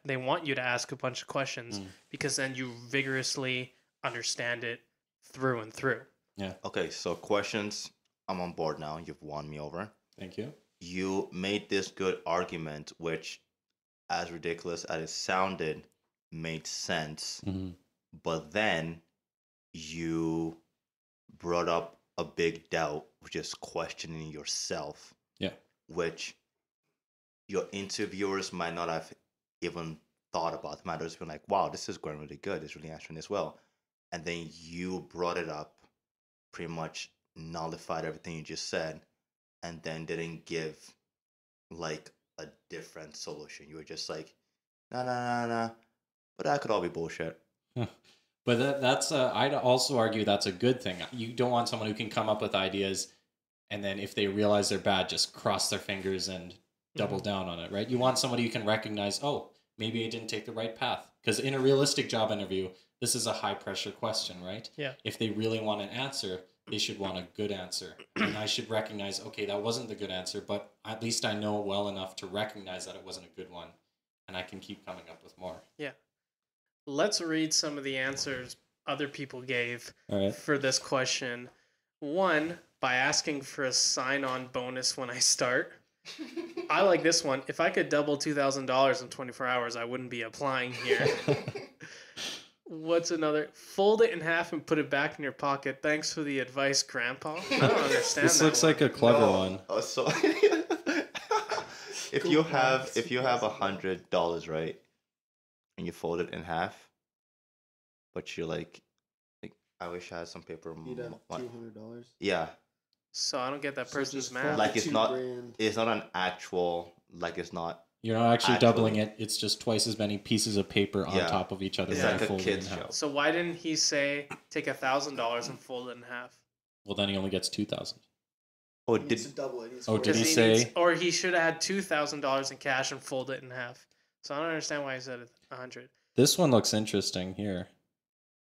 they want you to ask a bunch of questions because then you vigorously understand it through and through. Yeah. Okay, so questions. I'm on board now. You've won me over. Thank you. You made this good argument, which, as ridiculous as it sounded, made sense. Mm-hmm. But then you brought up a big doubt, which is questioning yourself. Yeah. Which your interviewers might not have even thought about. They might have just been like, wow, this is going really good. It's really answering this well. And then you brought it up, pretty much nullified everything you just said, and then didn't give like a different solution. You were just like, nah. But that could all be bullshit. But that's I'd also argue that's a good thing. You don't want someone who can come up with ideas, and then if they realize they're bad, just cross their fingers and double down on it, right? You want somebody who can recognize, oh, maybe I didn't take the right path. Because in a realistic job interview, this is a high pressure question, right? Yeah. If they really want an answer, they should want a good answer. And I should recognize, okay, that wasn't the good answer, but at least I know well enough to recognize that it wasn't a good one. And I can keep coming up with more. Yeah. Let's read some of the answers other people gave All right. for this question. One, by asking for a sign-on bonus when I start. I like this one. If I could double $2,000 in 24 hours, I wouldn't be applying here. What's another? Fold it in half and put it back in your pocket. Thanks for the advice, Grandpa. I don't understand This that looks one. like a clever one. Oh, so if you have $100, right, and you fold it in half, but you're like I wish I had some paper. You'd have $200. Yeah, So I don't get that So person's just math. fold like it's $2 not. grand. It's not an actual. Like it's not. You're not actually doubling Actually. it. It's just twice as many pieces of paper on Yeah. top of each other. It's that like you a fold kid's in half. show. So why didn't he say take $1,000 and fold it in half? Well, then he only gets 2,000. Oh, He needs to did double it. He needs Oh, to did fold he it. say- or he should have had $2,000 in cash and fold it in half. So I don't understand why he said 100. This one looks interesting here.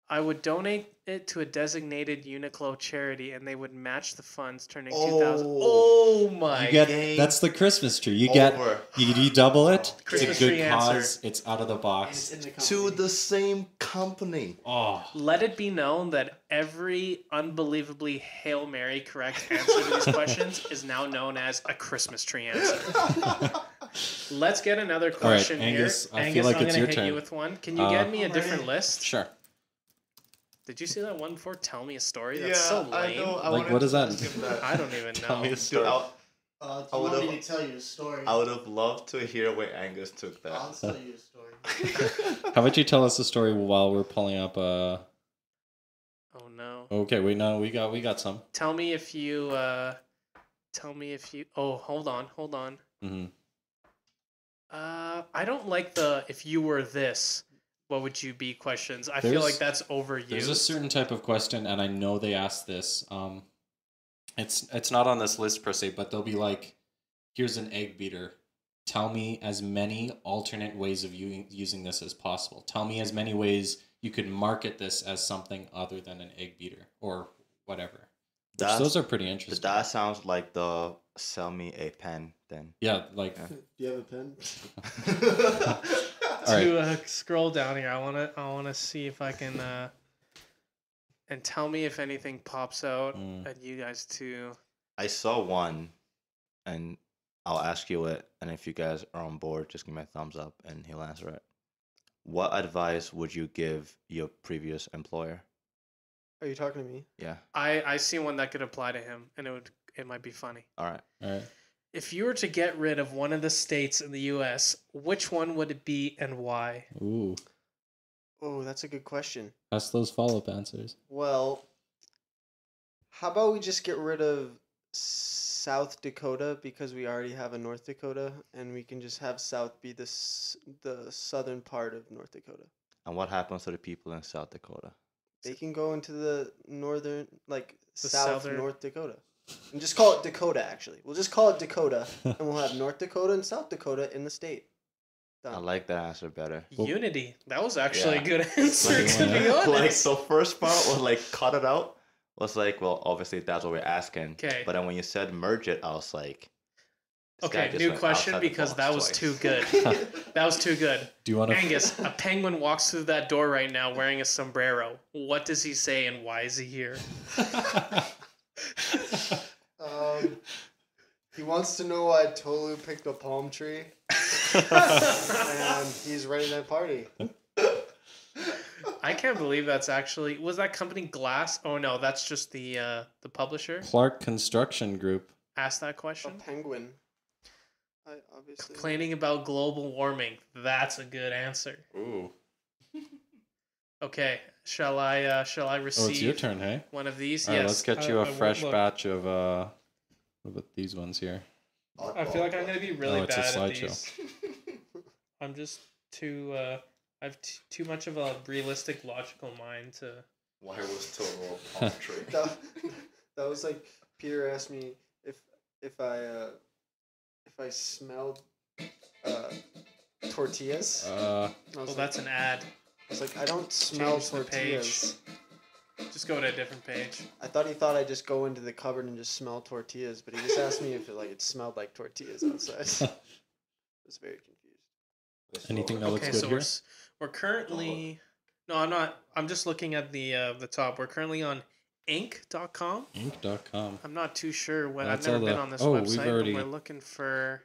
I would donate it to a designated Uniqlo charity, and they would match the funds, turning Oh. 2,000. Oh my! You get game that's the Christmas tree. You get over. you double it. Christmas it's a tree good answer. cause. It's out of the And box. it's in the To company. the same company. Oh, Let it be known that every unbelievably Hail Mary correct answer to these questions is now known as a Christmas tree answer. Let's get another question Angus, here. I feel like I'm it's gonna your hit turn. you with one. Can you get me a I'm different ready. list? sure. Did you see that one before? Tell me a story. That's so lame. Like, what does that? I don't even Tell me know. a story. Do I you want would've- me to tell you a story? I would have loved to hear where Angus took I'll that. tell you a story. How about you tell us the story while we're pulling up? Oh no. Okay, wait, no, we got some. Tell me if you. Oh, hold on. Mm-hmm. I don't like the if you were this, what would you be questions. I feel There's- like that's overused. There's a certain type of question, and I know they asked this. It's not on this list per se, but they'll be like, "Here's an egg beater. Tell me as many alternate ways of using this as possible. Tell me as many ways you could market this as something other than an egg beater or whatever." Which those are pretty interesting. That sounds like the sell me a pen then. Yeah, like Do you have a pen? All right. To scroll down here, I wanna see if I can and tell me if anything pops out at you guys too. I saw one, and I'll ask you it, and if you guys are on board, just give me a thumbs up, and he'll answer it. What advice would you give your previous employer? Are you talking to me? Yeah. I see one that could apply to him, and it might be funny. All right. all right. If you were to get rid of one of the states in the U.S., which one would it be and why? Ooh, Oh, that's a good question. ask those follow-up answers. Well, how about we just get rid of South Dakota because we already have a North Dakota, and we can just have South be the southern part of North Dakota. And what happens to the people in South Dakota? They can go into the northern, like The South southern- North Dakota, and just call it Dakota. Actually, we'll just call it Dakota, and we'll have North Dakota and South Dakota in the state. I Done. like that answer better. Unity. That was actually Yeah. a good answer, Like, to be honest. Like the first part was like cut it out. Was like, well, obviously that's what we're asking. Okay. But then when you said merge it, I was like, this guy Okay, just new went question outside the because box that was twice. too good. That was too good. Do you want to? Angus, a penguin walks through that door right now wearing a sombrero. What does he say and why is he here? He wants to know why Tolu picked a palm tree, and he's ready to party. I can't believe that's actually was that company Glass? Oh no, that's just the publisher. Clark Construction Group. Asked that A question. penguin. I obviously. Complaining about global warming. That's a good answer. Ooh. Okay, shall I receive Oh, it's your turn, hey? one of these? All right, Yes. let's get you I a won't fresh look. batch of what about these ones here? I feel like I'm gonna be really Oh, it's a bad at slideshow. these. I'm just too. I have too much of a realistic, logical mind to. Why was Total a palm tree? That was like Peter asked me if I smelled tortillas. I Well, was like, that's an ad. I was like, I don't smell Change the page. tortillas. Just go to a different page. I thought he thought I'd just go into the cupboard and just smell tortillas, but he just asked me if it smelled like tortillas outside. I was very confused. Anything that looks Okay, good so here? we're currently. No, I'm not. I'm just looking at the top. We're currently on Inc.com. Ink.com. I'm not too sure what. That's I've never all been the- on this oh, we've website, already- but we're looking for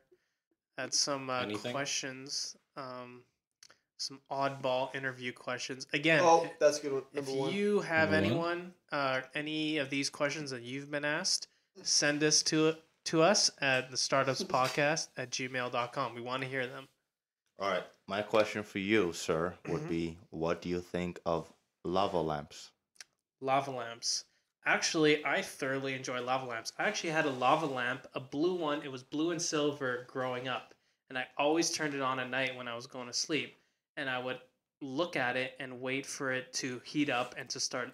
at some Anything? questions. Some oddball interview questions. Again, Oh, that's a good one. if Number one. you have Number anyone, any of these questions that you've been asked, send this to us at the startupspodcast@gmail.com. We want to hear them. All right. My question for you, sir, would Mhm. be what do you think of lava lamps? Lava lamps. Actually, I thoroughly enjoy lava lamps. I actually had a lava lamp, a blue one. It was blue and silver growing up. And I always turned it on at night when I was going to sleep. And I would look at it and wait for it to heat up and to start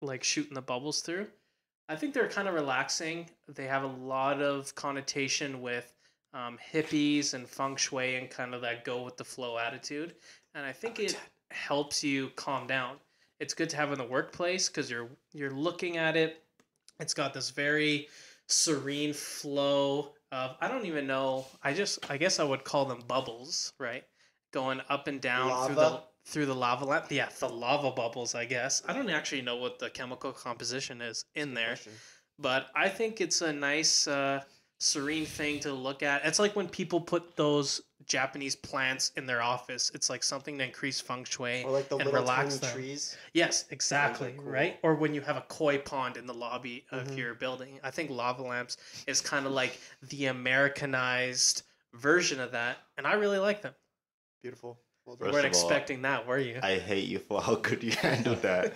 like shooting the bubbles through. I think they're kind of relaxing. They have a lot of connotation with hippies and feng shui and kind of that go with the flow attitude. And I think it helps you calm down. It's good to have in the workplace because you're looking at it. It's got this very serene flow of I don't even know. I guess I would call them bubbles, right? Going up and down Lava? through the lava lamp. Yeah, the lava bubbles, I guess. I don't actually know what the chemical composition is in there, Question. but I think it's a nice serene thing to look at. It's like when people put those Japanese plants in their office. It's like something to increase feng shui Or like the and little relax tiny them. trees. Yes, exactly, cool. right? Or when you have a koi pond in the lobby of Mhm. your building. I think lava lamps is kind of like the Americanized version of that, and I really like them. Beautiful. Well You done. First weren't of all, expecting that, were you? I hate you for how good you handled that.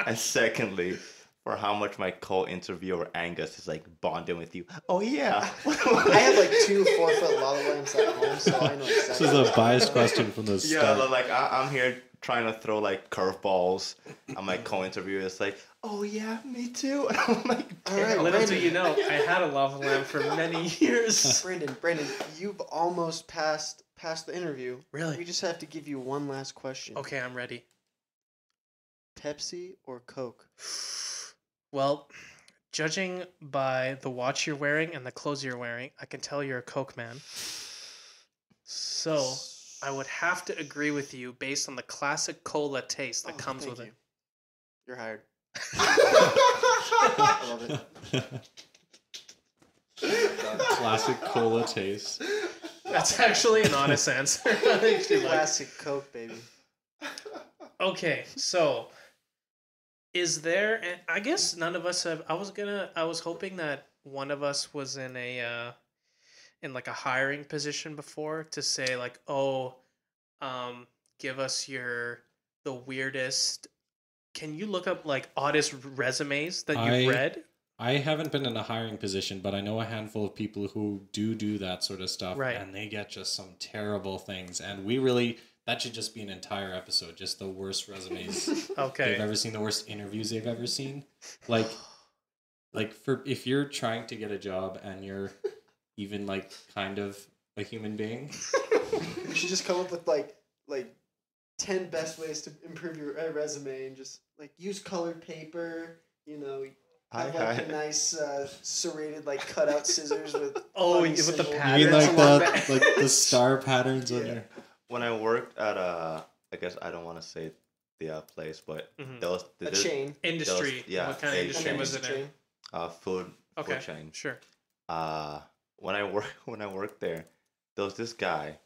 And secondly, for how much my co-interviewer Angus is like bonding with you. Oh yeah. I have like 2 4-foot lava lamps at home, so I know This exactly. is a what biased you're talking question from the Yeah, start. like I'm here trying to throw like curveballs, and my co-interviewer is like, "Oh yeah, me too." And I'm like, All right, Little do Brandon. you know, I had a lava lamp for many years. about. Brandon, you've almost passed the interview. We Really? just have to give you one last question. Okay, I'm ready. Pepsi or Coke? Well, judging by the watch you're wearing and the clothes you're wearing, I can tell you're a Coke man. So, I would have to agree with you based on the classic cola taste that Oh, comes thank with you. it. You're hired. I love it. Classic cola taste. That's actually an honest answer. I actually like- Classic Coke, baby. Okay, so is there? And I guess none of us have. I was hoping that one of us was in in like a hiring position before to say like, oh, give us the weirdest. Can you look up like oddest resumes that you've read? I haven't been in a hiring position, but I know a handful of people who do that sort of stuff, Right. and they get just some terrible things. And we really, that should just be an entire episode, just the worst resumes they've Okay. ever seen, the worst interviews they've ever seen. Like for if you're trying to get a job and you're even like kind of a human being, You should just come up with like 10 best ways to improve your resume and just like use colored paper. You know, have like a nice serrated like cutout scissors with. Oh, funny with the symbols. pattern. you mean like along the star patterns on Yeah. your. When I worked at I guess I don't want to say the place, but Mhm. there was A chain. Industry. yeah, What kind of a industry chain. was it in? food Okay. chain. Sure. When I worked there was this guy.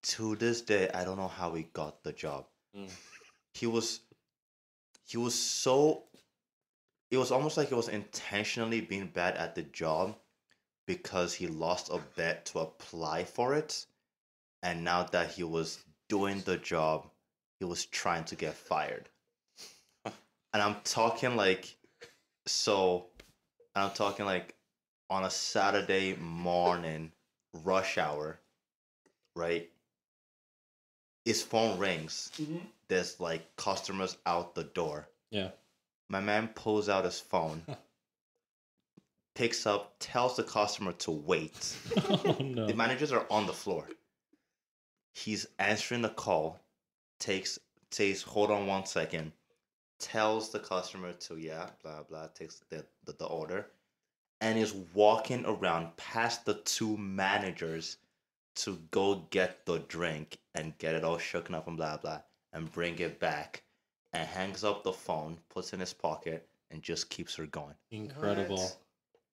To this day, I don't know how he got the job. Mm. He was so. It was almost like he was intentionally being bad at the job because he lost a bet to apply for it, and now that he was doing the job, he was trying to get fired. And I'm talking like, on a Saturday morning, rush hour, right? His phone rings. There's like customers out the door. Yeah. My man pulls out his phone, picks up, tells the customer to wait. Oh no. The managers are on the floor. He's answering the call, says, hold on 1 second, tells the customer to, blah, blah, takes the order, and is walking around past the two managers to go get the drink and get it all shooken up and blah, blah, and bring it back, and hangs up the phone, puts it in his pocket, and just keeps her going. Incredible. What?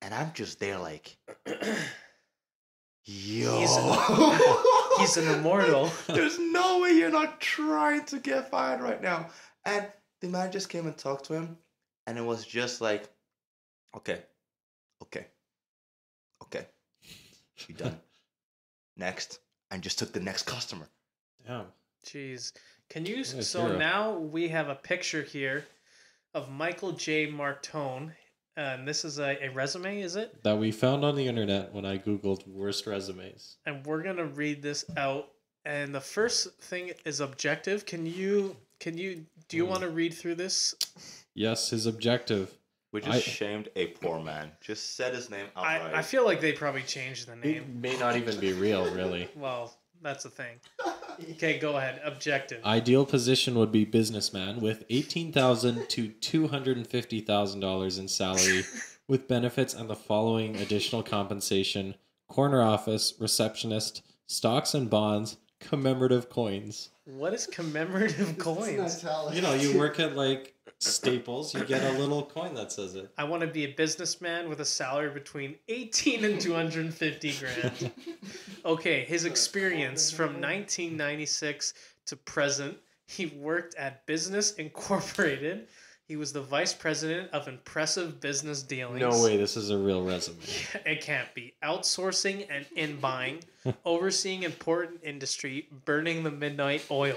And I'm just there like, yo. He's an immortal. There's no way you're not trying to get fired right now. And the man just came and talked to him, and it was just like, okay, you done. Next. And just took the next customer. Damn. Jeez. Can you? Nice So hero. now we have a picture here of Michael J. Martone. And this is a resume, is it? That we found on the internet when I googled worst resumes. And we're gonna read this out. And the first thing is objective. Do you want to read through this? Yes, his objective. We just shamed a poor man. Just said his name outright. I feel like they probably changed the It name. may not even be real, really. Well, that's the thing. Okay, go ahead. Objective. Ideal position would be businessman with $18,000 to $250,000 in salary, with benefits and the following additional compensation: corner office, receptionist, stocks and bonds, commemorative coins. What is commemorative coins? You know, you work at like Staples, you get a little coin that says it. I want to be a businessman with a salary between 18 and 250 grand. Okay, his experience from 1996 to present. He worked at Business Incorporated. He was the vice president of Impressive Business Dealings. No way, this is a real resume. It can't be. Outsourcing and in buying, overseeing important industry, burning the midnight oil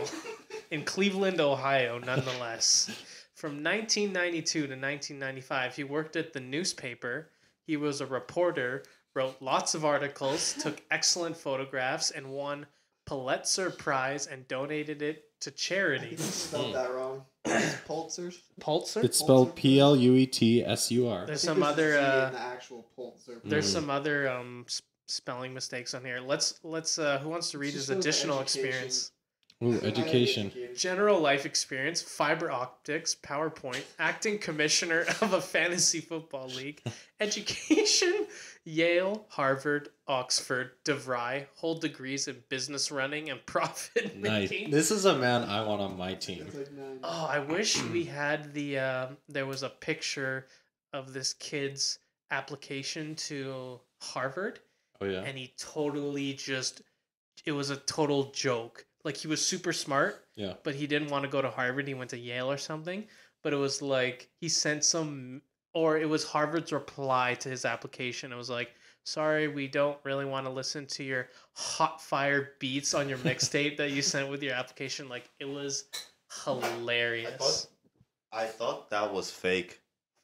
in Cleveland, Ohio, nonetheless. From 1992 to 1995, he worked at the newspaper. He was a reporter, wrote lots of articles, took excellent photographs, and won Pulitzer Prize and donated it to I charity. think you spelled that wrong. It's Pulitzers. Pulitzer? It's spelled Pluetsur. There's I some think other there's a Z in the actual Pulitzer. there's some other spelling mistakes on here. Let's who wants to read Just his go with additional education. experience? Ooh, education. General life experience, fiber optics, PowerPoint, acting commissioner of a fantasy football league, education, Yale, Harvard, Oxford, DeVry, hold degrees in business running and profit Nice. making. This is a man I want on my team. It's like 9. Oh, I wish we had the there was a picture of this kid's application to Harvard, Oh yeah. and he totally just it was a total joke. Like he was super smart, Yeah. but he didn't want to go to Harvard. He went to Yale or something. But it was like he sent or it was Harvard's reply to his application. It was like, sorry, we don't really want to listen to your hot fire beats on your mixtape that you sent with your application. Like it was hilarious. I thought that was fake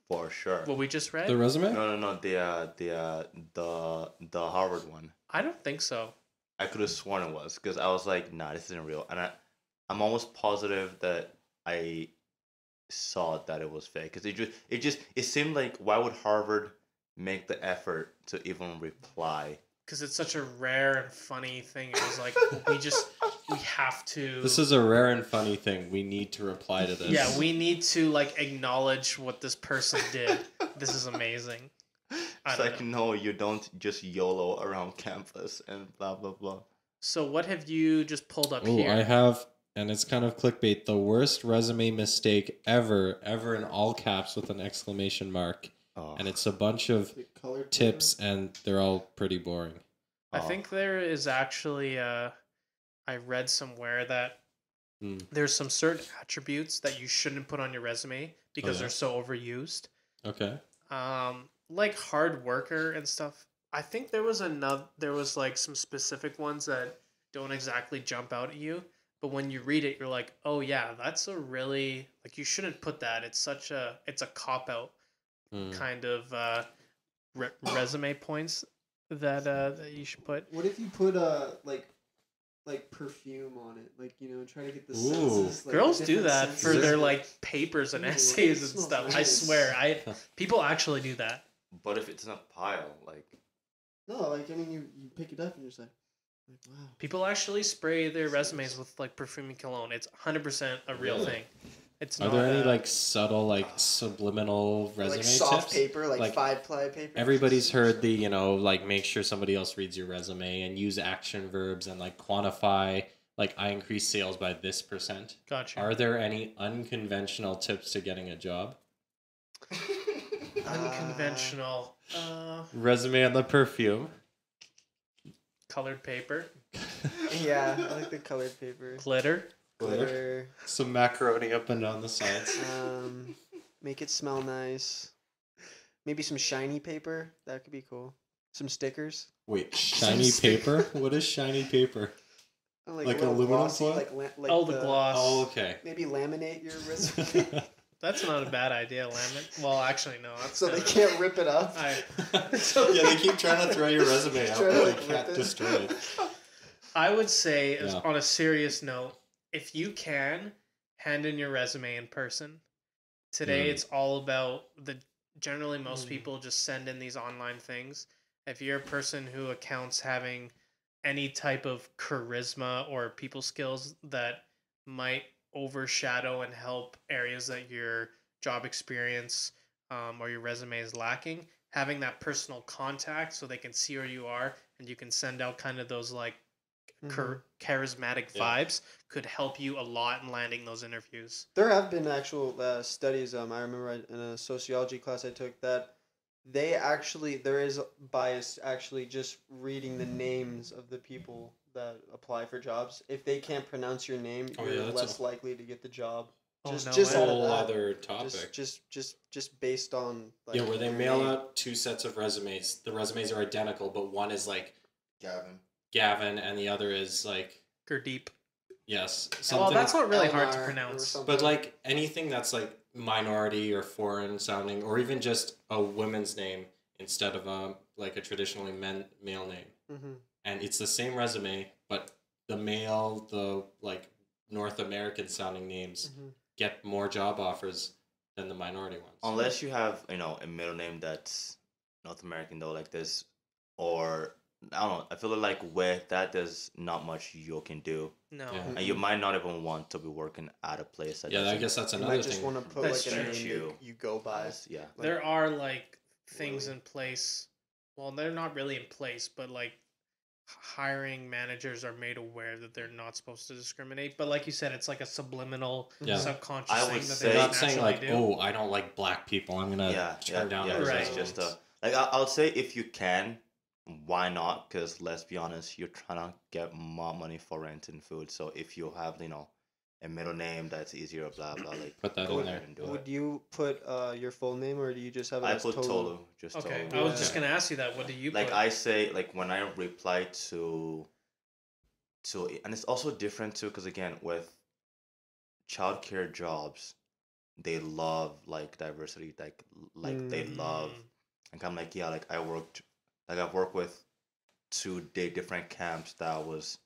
for sure. What we just read? The resume? No, the Harvard one. I don't think so. I could have sworn it was because I was like, nah, this isn't real, and I'm almost positive that I saw that it was fake because it seemed like why would Harvard make the effort to even reply? Because it's such a rare and funny thing. It was like we have to. This is a rare and funny thing. We need to reply to this. Yeah, we need to like acknowledge what this person did. This is amazing. It's like, no, you don't just YOLO around campus and blah blah blah. So what have you just pulled up Oh, here? I have, and it's kind of clickbait. The worst resume mistake ever in all caps with an exclamation mark. Oh. And it's a bunch of The color tips, and they're all pretty boring. I think there is actually I read somewhere that there's some certain attributes that you shouldn't put on your resume because they're so overused. Okay. Like hard worker and stuff. I think there was like some specific ones that don't exactly jump out at you, but when you read it, you're like, oh yeah, that's a really like you shouldn't put that. It's a cop out kind of resume points that you should put. What if you put like perfume on it? Like, you know, try to get the Ooh. senses. Like, Girls do different that for senses. their like papers and Ooh, essays it and smells stuff. I nice. swear, people actually do that. But if it's in a pile, like No, like I mean, you pick it up and you're just like wow. People actually spray their resumes with like perfume and cologne. It's 100% a real Really? thing. It's Are not there any like subtle, like subliminal resume Like soft tips? paper, like Like, 5-ply paper. Everybody's heard the, like make sure somebody else reads your resume and use action verbs and like quantify, like I increased sales by this %. Gotcha. Are there any unconventional tips to getting a job? Unconventional. Resume and the perfume. Colored paper. Yeah, I like the colored paper. Glitter. Glitter. Some macaroni up and down the sides. Make it smell nice. Maybe some shiny paper. That could be cool. Some stickers. Wait, shiny paper? What is shiny paper? Like little aluminum glossy, foil? like Oh, the gloss. Oh, okay. Maybe laminate your resume That's not a bad idea, Lamin. Well, actually, no. That's so they kinda- can't rip it up. Yeah, they keep trying to throw your resume out, Try to, but like, they rip can't it. destroy it. I would say, Yeah. on a serious note, if you can, hand in your resume in person. Today, it's all about generally most people just send in these online things. If you're a person who accounts having any type of charisma or people skills that might overshadow and help areas that your job experience or your resume is lacking, having that personal contact so they can see where you are and you can send out kind of those like charismatic Yeah. vibes could help you a lot in landing those interviews. There have been actual studies. I remember in a sociology class I took that there is bias actually just reading the names of the people that apply for jobs. If they can't pronounce your name, Oh, you're yeah, that's less likely to get the job. Oh, Just no just way. out of Whole that. other topic. Just based on like, Yeah, where they your mail name. out 2 sets of resumes. The resumes are identical, but one is like Gavin. and the other is like Gurdeep. yes, Well, something. that's not really hard to Elmar or pronounce. something. But like anything that's like minority or foreign sounding, or even just a woman's name instead of like a traditionally male name, Mhm. and it's the same resume, but the like North American sounding names Mhm. get more job offers than the minority ones. Unless you have, a middle name that's North American though, like this, or I don't know. I feel like with that, there's not much you can do, No. Yeah. and you might not even want to be working at a place that. Yeah, I doesn't- guess that's You another might just thing. want to put That's like a true. name you go by. Yeah. Like, There are like things Really? in place. Well, they're not really in place, but like hiring managers are made aware that they're not supposed to discriminate. But like you said, it's like a subliminal, Yeah. subconscious I thing would that say- they They're just not saying like, naturally do. oh, I don't like black people. I'm gonna turn down yeah. those Right. It's resumes. just I'll say if you can, why not? Because let's be honest, you're trying to get more money for rent and food. So if you have, a middle name that's easier, blah blah, like Put that go in ahead there. and do Would it. you put your full name or do you just have it I as put Tolu? Tolu, just Okay, Tolu. I was Yeah. just gonna ask you that. What do you Like put? I say, like when I reply to, and it's also different too, because again with childcare jobs, they love like diversity, like they love, and I'm like yeah, like I've worked with to the different camps that was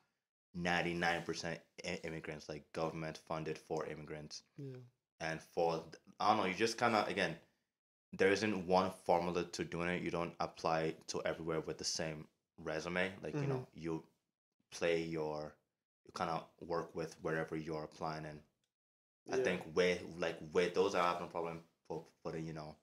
99% immigrants, like government funded for immigrants. Yeah. And for, I don't know, you just kind of, again, there isn't one formula to doing it. You don't apply to everywhere with the same resume. Like, you know, you kind of work with wherever you're applying. And I think with those, I have no problem putting, you know,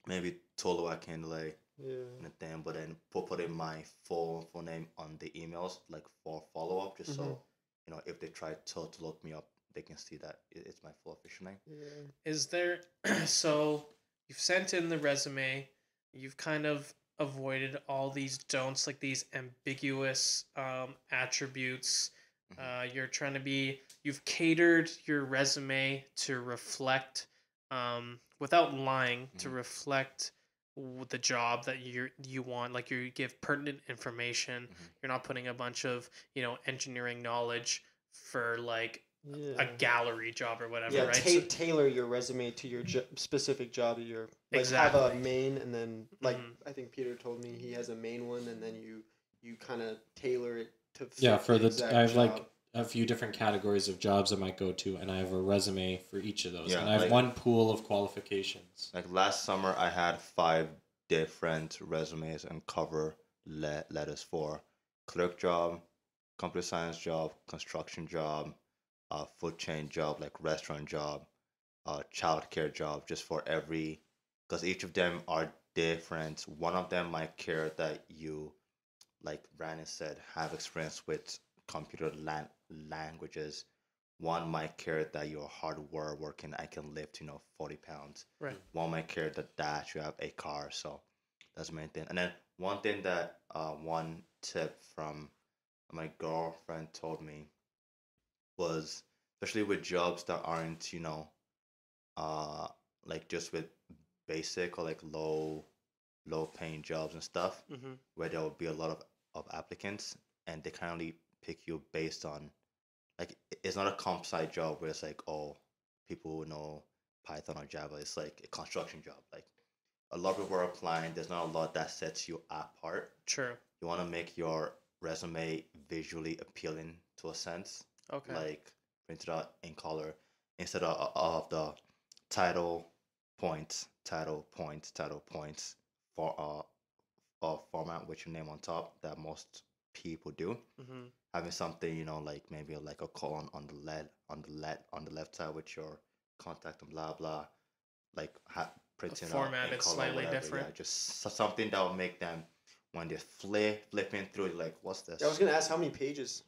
maybe Tolu Akindele. Yeah. And then, but then putting my full name on the emails, like for follow up, just so, you know, if they try to look me up, they can see that it's my full official name. Yeah. Is there so you've sent in the resume, you've kind of avoided all these don'ts, like these ambiguous attributes. You're trying to you've catered your resume to reflect, without lying, to reflect the job that you want. Like, you give pertinent information. You're not putting a bunch of, you know, engineering knowledge for like a gallery job or whatever, yeah, right? Tailor your resume to your specific job that you're like, Exactly. have a main, and then like I think Peter told me he has a main one, and then you kind of tailor it to fit for the exact I have job. like a few different categories of jobs I might go to, and I have a resume for each of those. Yeah, and I have like- one pool of qualifications. Like last summer, I had 5 different resumes and cover letters for clerk job, computer science job, construction job, food chain job, like restaurant job, childcare job, just for every, because each of them are different. One of them might care that you, like Brandon said, have experience with computer languages. One might care that you're hard working, I can lift, you know, 40 pounds. Right. One might care that you have a car. So that's the main thing. And then one thing that one tip from my girlfriend told me was, especially with jobs that aren't, you know, like just with basic or like low paying jobs and stuff, where there will be a lot of applicants, and they can only pick you based on, like, it's not a comp sci job where it's like, oh, people who know Python or Java. It's like a construction job. Like, a lot of people are applying. There's not a lot that sets you apart. True. You want to make your resume visually appealing to a sense. Okay. Like, print it out in color instead of the title points for format with your name on top that most people do. Having something, you know, like maybe like a colon on the left side with your contact and blah blah, like printing out format in is color, slightly whatever. different. Yeah, just something that will make them, when they're flipping through, like, what's this? I was gonna ask how many pages.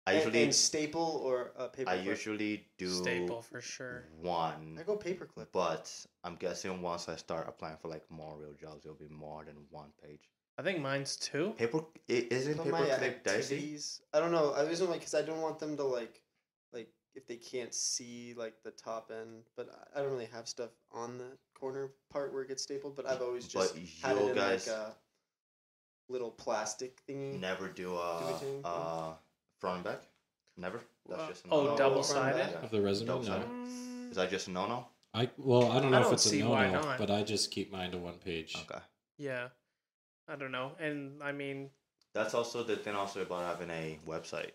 I usually and staple or paperclip. I usually do Staple for sure. one, I go paperclip. but I'm guessing once I start applying for like more real jobs, it'll be more than 1 page. I think mine's 2. Isn't But my paperclip dicey? activities, I don't know. I was like, because I don't want them to like if they can't see like the top end. But I don't really have stuff on the corner part where it gets stapled. But I've always just But had it you in guys like a little plastic thingy. never do anything? front and back? Never? That's just a Oh, no-no? double-sided? Yeah. Of the resume, Double-sided. Mm, Is that just a no-no? I don't know I if don't it's a see why no-no, not. but I just keep mine to 1 page. Okay. yeah. I don't know. And I mean, That's also the thing also about having a website,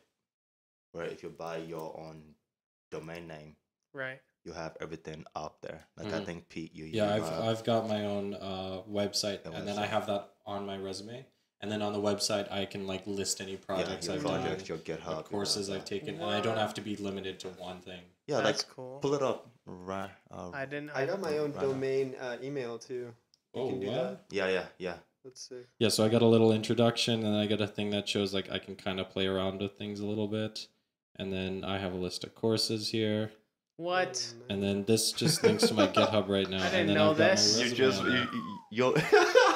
where if you buy your own domain name, right. you have everything up there. Like, I think Pete, you Yeah, have, I've got my own website, A and then I website. have that on my resume. And then on the website, I can like list any projects your I've projects, done, your GitHub, what courses your I've taken, and I don't have to be limited to one thing. Yeah, That's like cool. pull it up, right? I didn't. I got my own Right on. domain email too. You Oh, can do what? that. Yeah. Let's see. Yeah, so I got a little introduction, and I got a thing that shows like I can kind of play around with things a little bit, and then I have a list of courses here, What? and then this just links to my GitHub right now. I didn't and then know I've got my this. You resume just on there.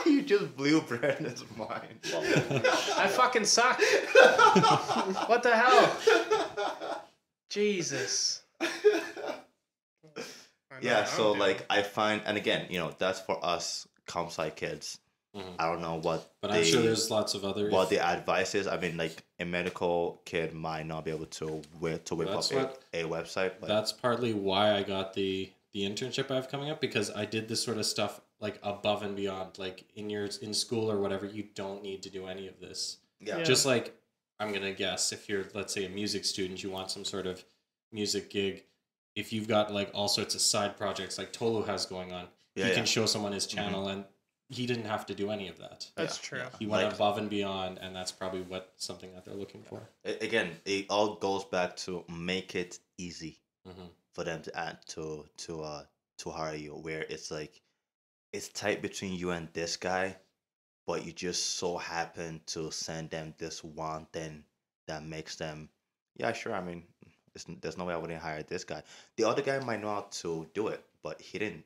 you just blew Brandon's mind. I fucking suck. What the hell? Jesus. I know, Yeah, I so don't do like it. I find, and again, you know, that's for us comp sci kids. Mhm. I don't know what But I'm sure there's lots of other. what the advice is. I mean, like a medical kid might not be able to whip That's up a website. But That's partly why I got the internship I have coming up, because I did this sort of stuff like above and beyond. Like in school or whatever, you don't need to do any of this. Yeah. Just like I'm gonna guess, if you're, let's say, a music student, you want some sort of music gig. If you've got like all sorts of side projects like Tolu has going on, he can show someone his channel, and he didn't have to do any of that. That's true. He went above and beyond, and that's probably something that they're looking for. Again, it all goes back to make it easy Mm-hmm. for them to add to hire you. Where it's like it's tight between you and this guy, but you just so happen to send them this one thing that makes them, yeah, sure. I mean, there's no way I wouldn't hire this guy. The other guy might know how to do it, but he didn't.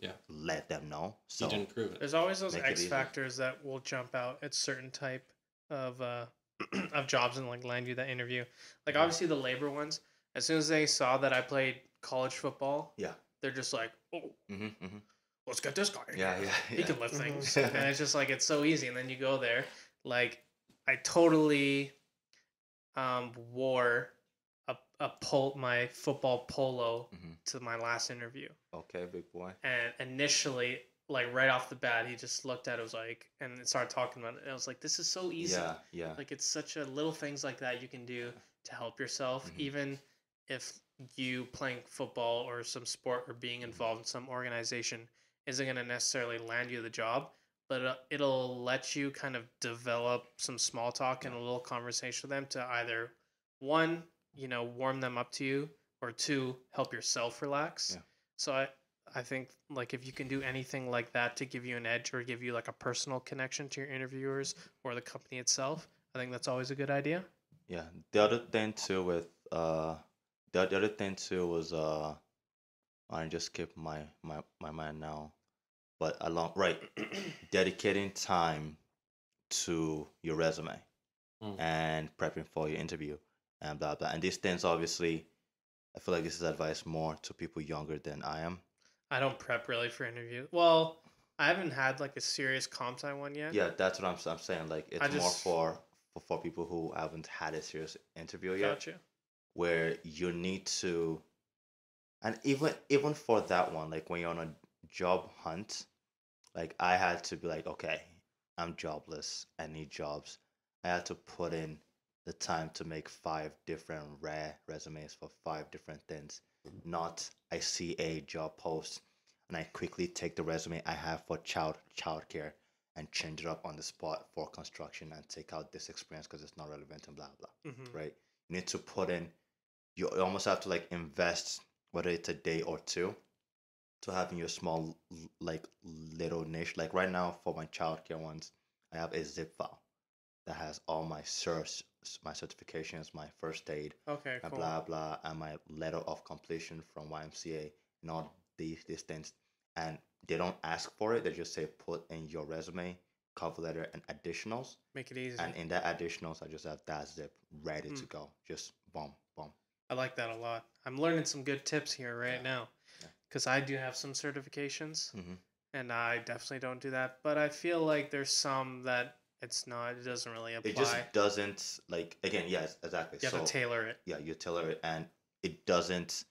Yeah. Let them know. So He didn't prove it. There's always those Make it X easy. factors that will jump out at certain type of of jobs and like land you that interview. Like obviously the labor ones. As soon as they saw that I played college football, yeah. they're just like, oh, Mm-hmm. let's get this guy. Yeah, He can lift things, and it's just like it's so easy. And then you go there, like I totally wore my football polo to my last interview. Okay, big boy. And initially, like right off the bat, he just looked at it, was like, and started talking about it. And I was like, this is so easy. Yeah, yeah. Like it's such a little things like that you can do to help yourself, even if you playing football or some sport or being involved in some organization isn't going to necessarily land you the job, but it'll let you kind of develop some small talk and a little conversation with them to either one, warm them up to you, or two, help yourself relax. Yeah. So I think like if you can do anything like that to give you an edge or give you like a personal connection to your interviewers or the company itself, I think that's always a good idea. Yeah. The other thing too with the other thing too was I just skip my mind now. But dedicating time to your resume and prepping for your interview and blah blah. And these things obviously I feel like this is advice more to people younger than I am. I don't prep really for interview. Well, I haven't had like a serious comp time one yet. Yeah, that's what I'm saying. Like it's more just- for people who haven't had a serious interview yet. Gotcha. Where you need to, and even for that one, like when you're on a job hunt, like I had to be like, okay, I'm jobless, I need jobs. I had to put in the time to make 5 different rare resumes for 5 different things. Not I see a job post and I quickly take the resume I have for childcare and change it up on the spot for construction and take out this experience because it's not relevant and blah blah. Right? You need to put in. You almost have to like invest, whether it's a day or two, to having your small like little niche. Like right now for my childcare ones, I have a zip file that has all my my certifications, my first aid, Okay, and cool. blah blah, and my letter of completion from YMCA, and all these things. And they don't ask for it; they just say put in your resume, cover letter, and additionals. Make it easy. And in that additionals, I just have that zip ready to go. Just boom, boom. I like that a lot. I'm learning some good tips here right now Yeah. because I do have some certifications Mm-hmm. and I definitely don't do that. But I feel like there's some that it doesn't really apply. It just doesn't like again. Yes, exactly. You have to tailor it. Yeah, you tailor it, and it doesn't.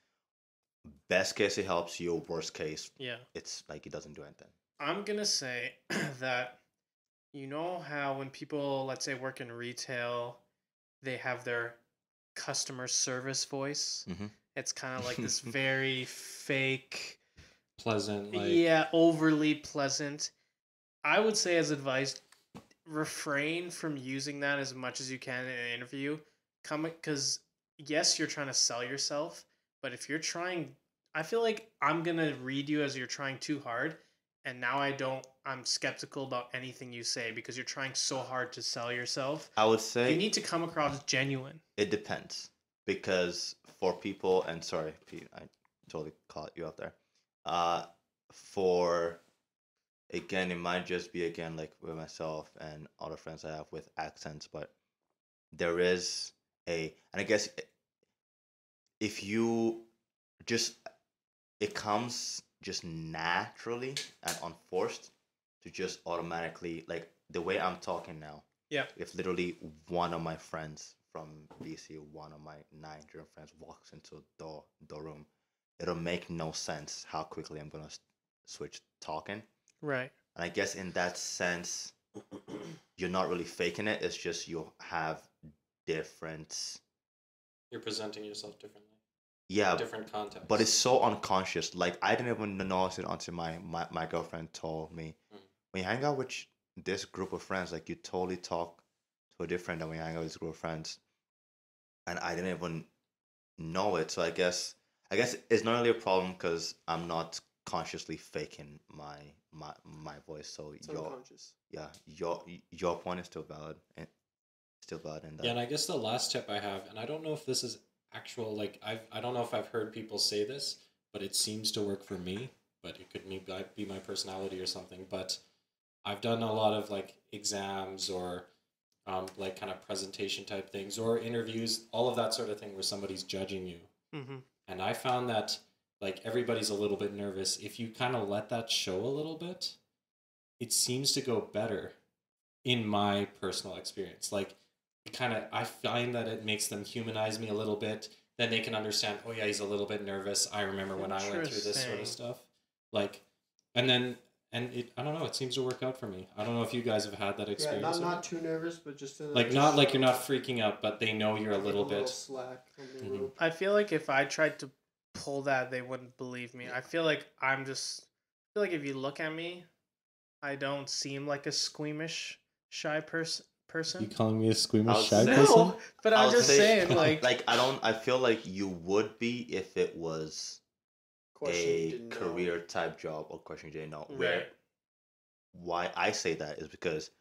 Best case, it helps you. Worst case, Yeah. it's like it doesn't do anything. I'm going to say that you know how when people, let's say, work in retail, they have their customer service voice? Mhm. It's kind of like this very fake, Pleasant, like yeah, overly pleasant. I would say, as advice, refrain from using that as much as you can in an interview. Because yes, you're trying to sell yourself, but if you're trying, I feel like I'm gonna read you as you're trying too hard, and now I'm skeptical about anything you say because you're trying so hard to sell yourself. I would say You need to come across genuine. it depends because for people, and sorry, Pete, I totally caught you up there. For again, it might just be again like with myself and other friends I have with accents, but there is and I guess if you just it comes just naturally and unforced to just automatically like the way I'm talking now. Yeah. If literally one of my friends from BC, one of my Nigerian friends walks into the room, it'll make no sense how quickly I'm gonna switch talking. Right. And I guess in that sense, you're not really faking it. It's just you have different. You're presenting yourself differently. Yeah, Different context. but it's so unconscious. Like I didn't even notice it until my girlfriend told me. When you hang out with this group of friends, like you totally talk to a different than when you hang out with this group of friends. And I didn't even know it. So I guess it's not really a problem because I'm not consciously faking my voice. So It's unconscious. your point is still valid and still valid in that. Yeah, and I guess the last tip I have, and I don't know if this is actual, like I don't know if I've heard people say this, but it seems to work for me. But it could be my personality or something. But I've done a lot of like exams or like kind of presentation type things or interviews, all of that sort of thing where somebody's judging you. Mm-hmm. And I found that like everybody's a little bit nervous. If you kind of let that show a little bit, it seems to go better in my personal experience. Like I find that it makes them humanize me a little bit. Then they can understand, oh yeah, he's a little bit nervous. I remember when I went through this sort of stuff. Like, and I don't know, it seems to work out for me. I don't know if you guys have had that experience. Yeah, not too nervous, but just like not like you're not freaking out, but they know you're a little bit slack. I feel like if I tried to pull that, they wouldn't believe me. I feel like I feel like if you look at me, I don't seem like a squeamish, shy person. You calling me a squeamish shy say- person? No, but I'm just saying, like, I feel like you would be if it was Question you a didn't know. career type job or question you didn't know. Where right. why I say that is because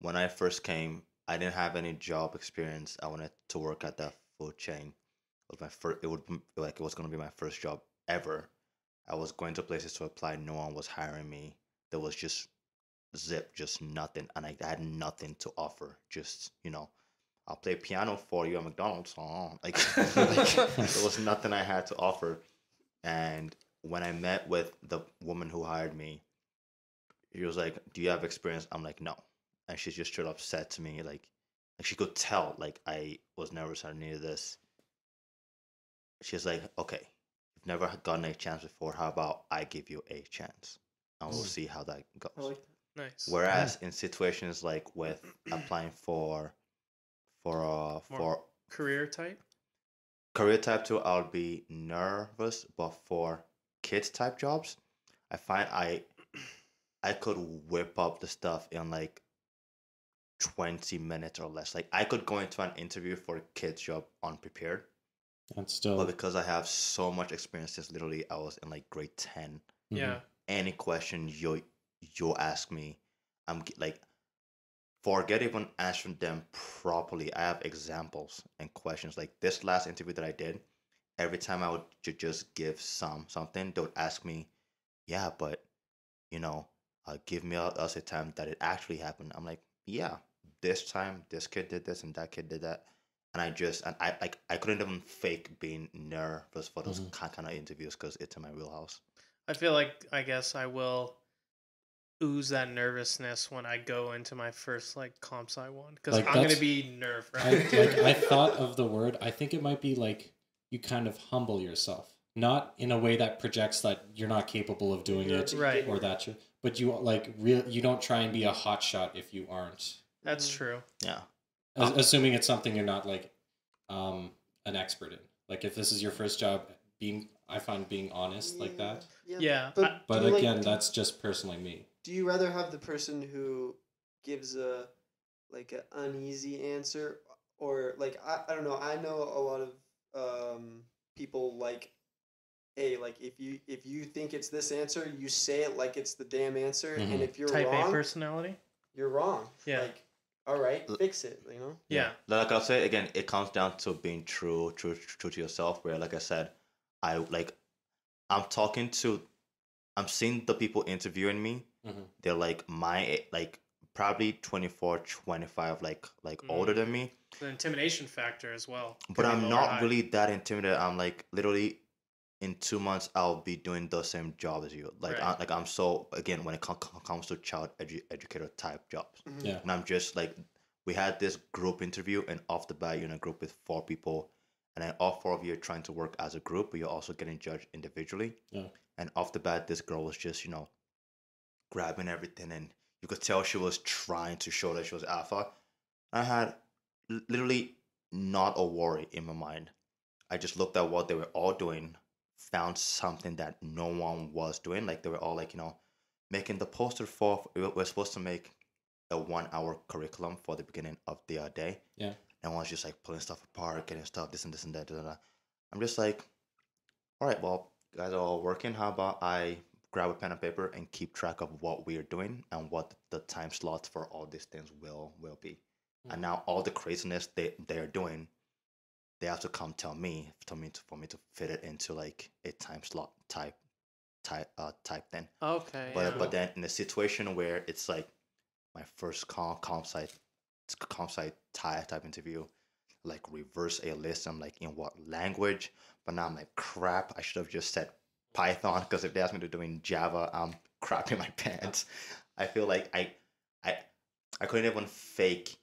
when I first came, I didn't have any job experience. I wanted to work at that food chain. It was my first. It was gonna be my first job ever. I was going to places to apply. No one was hiring me. There was just just nothing, and I had nothing to offer. Just I'll play piano for you at McDonald's. Like there was nothing I had to offer. And when I met with the woman who hired me, she was like, "Do you have experience?" I'm like, "No," and she just straight up said to me, like she could tell, like I was nervous. I needed this. She's like, "Okay, you've never gotten a chance before. How about I give you a chance, and we'll see how that goes." I like that. Nice. Whereas in situations like with applying for Career type. career type 2, I'll be nervous, but for kids type jobs, I find I could whip up the stuff in like 20 minutes or less. Like I could go into an interview for a kids job unprepared, And still, but because I have so much experience since literally I was in like grade 10, Yeah. any question you ask me, like forget even answering them properly. I have examples and questions. Like this last interview that I did, every time I would just give something, they would ask me, "Yeah, but give me us a time that it actually happened." I'm like, "Yeah, this time this kid did this and that kid did that," and I couldn't even fake being nervous for those kind of interviews because it's in my wheelhouse. I feel like I guess I will ooze that nervousness when I go into my first like comp sci one because Like, I'm gonna that's- be nerve I thought of the word. I think it might be like you kind of humble yourself, not in a way that projects that you're not capable of doing it, Right. or that you. But you like real. You don't try and be a hot shot if you aren't. That's true. Yeah. Assuming it's something you're not like an expert in. Like if this is your first job, I find being honest like that. Yeah, But, But do you, again, like, that's just personally me. do you rather have the person who gives a like an uneasy answer, or like I don't know. I know a lot of people like, hey, like if you think it's this answer, you say it like it's the damn answer, and Mhm. if you're Type A wrong, personality. you're wrong. Yeah. Like, all right, fix it. You know. Yeah. Like I'll say again, it comes down to being true to yourself. Where, like I said, I'm I'm seeing the people interviewing me. Mhm. They're like probably 24, 25, like older than me. The intimidation factor as well. But could be I'm low or not high. really that intimidated. I'm like literally in 2 months I'll be doing the same job as you. Like Right. I'm so, again, when it comes to child educator type jobs, Yeah. and I'm just like, we had this group interview, and off the bat you're in a group with 4 people, and then all 4 of you are trying to work as a group, but you're also getting judged individually. Yeah. And off the bat, this girl was just grabbing everything, and you could tell she was trying to show that she was alpha. I had literally not a worry in my mind. I just looked at what they were all doing, found something that no one was doing. Like they were all like, making the poster for, we're supposed to make a 1 hour curriculum for the beginning of the day. Yeah. And one's just like pulling stuff apart, getting stuff, this and this and that. Da, da, da. I'm just like, all right, well, you guys are all working. How about I grab a pen and paper and keep track of what we are doing and what the time slots for all these things will be. And now all the craziness they're doing, they have to come tell me for me to fit it into like a time slot type thing. Okay. But then in a situation where it's like my first comp site type interview, like reverse a list. I'm like, in what language? But now I'm like, crap, I should have just said Python, because if they ask me to do in Java, I'm crapping my pants. I feel like I couldn't even fake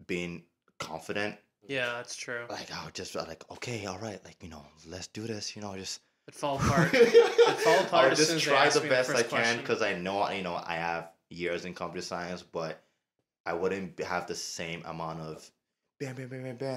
being confident. Yeah, that's true. Like I would just be like, okay, all right, like let's do this. Just It fall apart. It fall apart. I'll as soon just as they try ask the me best I first can, question. because I know I have years in computer science, but I wouldn't have the same amount of bam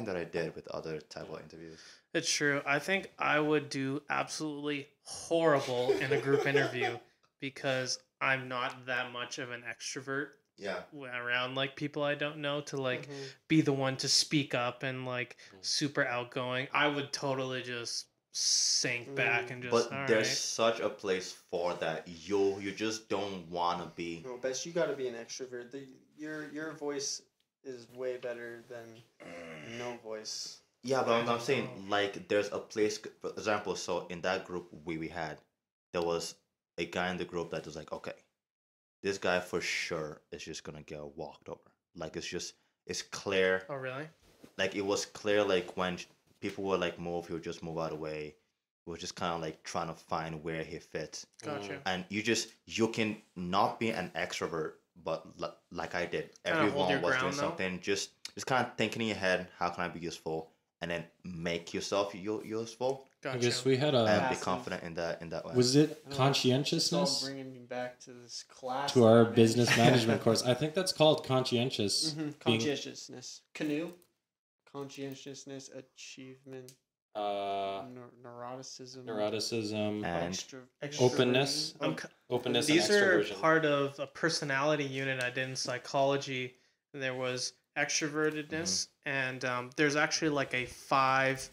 that I did with other type of interviews. It's true. I think I would do absolutely horrible in a group interview because I'm not that much of an extrovert Yeah. around like people I don't know to like Mhm. be the one to speak up and like super outgoing. I would totally just sink back and just But all there's right. such a place for that. You just don't want to be. No, best you got to be an extrovert. Your voice is way better than no voice. Yeah, but I'm saying, like, there's a place, for example, so in that group we had, there was a guy in the group that was like, okay, this guy for sure is just gonna get walked over. Like, it's clear. Oh really? Like, it was clear, like, when people would, like, move, he would just move out of the way. He was just kind of, like, trying to find where he fits. Gotcha. And you can not be an extrovert, but like I did, Kinda hold everyone your was ground, doing though. something. Just kind of thinking in your head, how can I be useful, and then make yourself useful, I Gotcha. guess we had and a. be Passive. confident in that way. Was it I don't know, It's all conscientiousness bringing me back to this class. to our that I'm in. business management course? I think that's called conscientious. Mhm, Conscientiousness. Canoe. Conscientiousness. Achievement. Neuroticism. Neuroticism, And openness. extroversion. openness, These and are extroversion. part of a personality unit I did in psychology. And there was extrovertedness, and there's actually like a 5.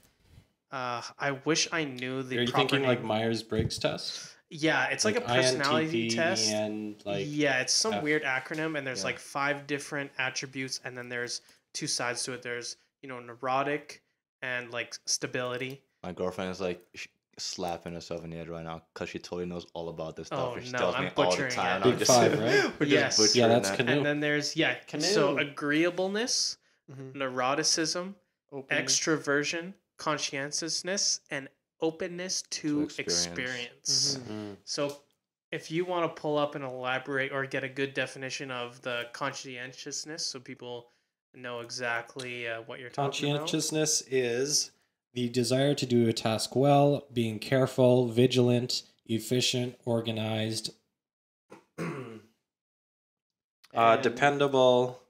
I wish I knew the Are you proper thinking like name. Myers-Briggs test? Yeah, it's like a personality INTP test. and like Yeah, it's some F. weird acronym, and there's Yeah. like 5 different attributes, and then there's 2 sides to it. There's neurotic and like stability. My girlfriend is like slapping herself in the head right now because she totally knows all about this stuff. Oh, and she no, tells I'm me all the butchering time. it. I'm Big just, 5, right? we're Yes. just Yeah, butchering that's that. canoe. And then there's Canoe. so agreeableness, Mhm. neuroticism, Openness. extroversion, conscientiousness, and openness to To experience. experience. Mhm. Mm. So if you want to pull up and elaborate or get a good definition of the conscientiousness so people know exactly what you're talking about. Conscientiousness is the desire to do a task well, being careful, vigilant, efficient, organized, dependable,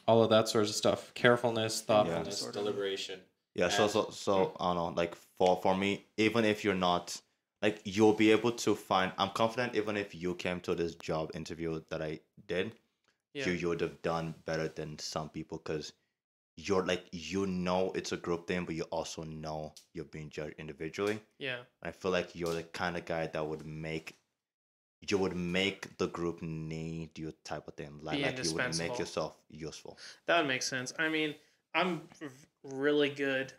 all of that sort of stuff. Carefulness, thoughtfulness, Sort of. deliberation. Yeah, so I don't know, like for me, even if you're not, like, you'll be able to find, I'm confident even if you came to this job interview that I did, Yeah. you would have done better than some people, because you're like, it's a group thing, but you also know you're being judged individually. Yeah. I feel like you're the kind of guy that would make the group need you, type of thing. Like you would indispensable. make yourself useful. That would make sense. I mean, I'm really good.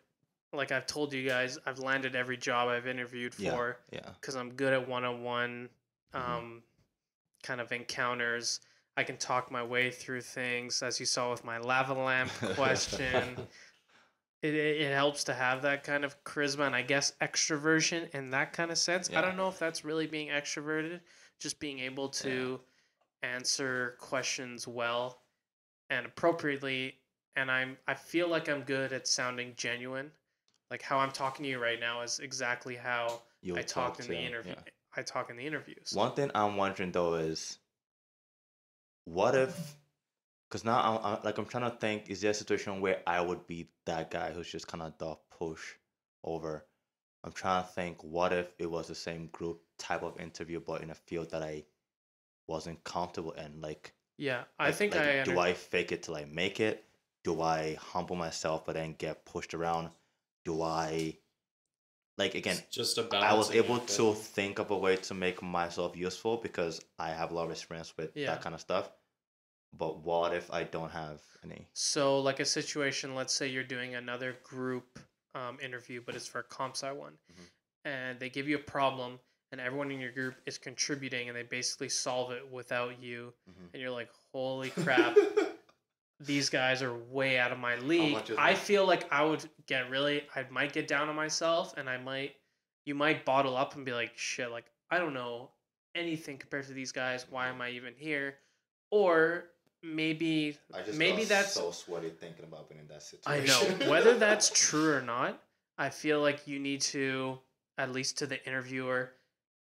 Like I've told you guys, I've landed every job I've interviewed Yeah. for Yeah. because I'm good at one-on-one kind of encounters. I can talk my way through things, as you saw with my lava lamp question. It helps to have that kind of charisma and I guess extroversion in that kind of sense. I Yeah. don't know if that's really being extroverted, just being able to answer questions well and appropriately. And I feel like I'm good at sounding genuine. Like how I'm talking to you right now is exactly how You I would talked talk in the to- interview. yeah. I talk in the interviews. One thing I'm wondering though is, what if? Because now I'm trying to think. Is there a situation where I would be that guy who's just kind of the push over? I'm trying to think. What if it was the same group type of interview, but in a field that I wasn't comfortable in? Like, Yeah, I think do I fake it till I make it? Do I humble myself but then get pushed around? Do I, like, again? It's just a I balance. was able to think of a way to make myself useful because I have a lot of experience with that kind of stuff. But what if I don't have any? So, like a situation, let's say you're doing another group interview, but it's for a comp sci one, and they give you a problem, and everyone in your group is contributing, and they basically solve it without you, and you're like, holy crap. These guys are way out of my league. I feel like I might get down on myself, and you might bottle up and be like, shit, like, I don't know anything compared to these guys. Why am I even here? Or maybe that's so sweaty thinking about being in that I situation. know. Whether that's true or not, I feel like you need to, at least to the interviewer,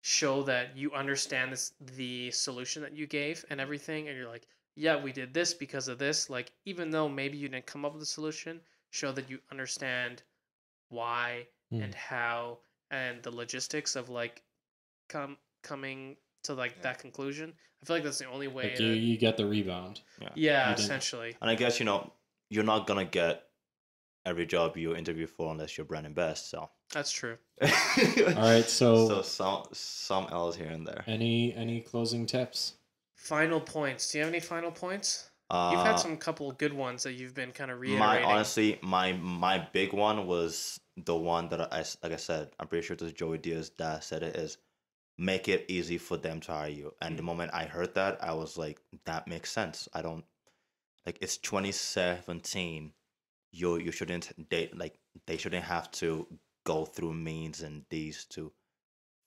show that you understand the solution that you gave and everything, and you're like, yeah, we did this because of this. Like, even though maybe you didn't come up with a solution, show that you understand why and how and the logistics of like coming to like that conclusion. I feel like that's the only way. Like you get the rebound. Yeah, essentially. And I guess you're not gonna get every job you interview for unless you're Brandon Best. So that's true. All right, so some L's here and there. Any closing tips? Final points. Do you have any final points? You've had some couple good ones that you've been kind of reiterating. My big one was the one that like I said, I'm pretty sure it was Joey Diaz that said it, is make it easy for them to hire you. And the moment I heard that, I was like, that makes sense. I don't, like, it's 2017. You shouldn't they shouldn't have to go through means and these to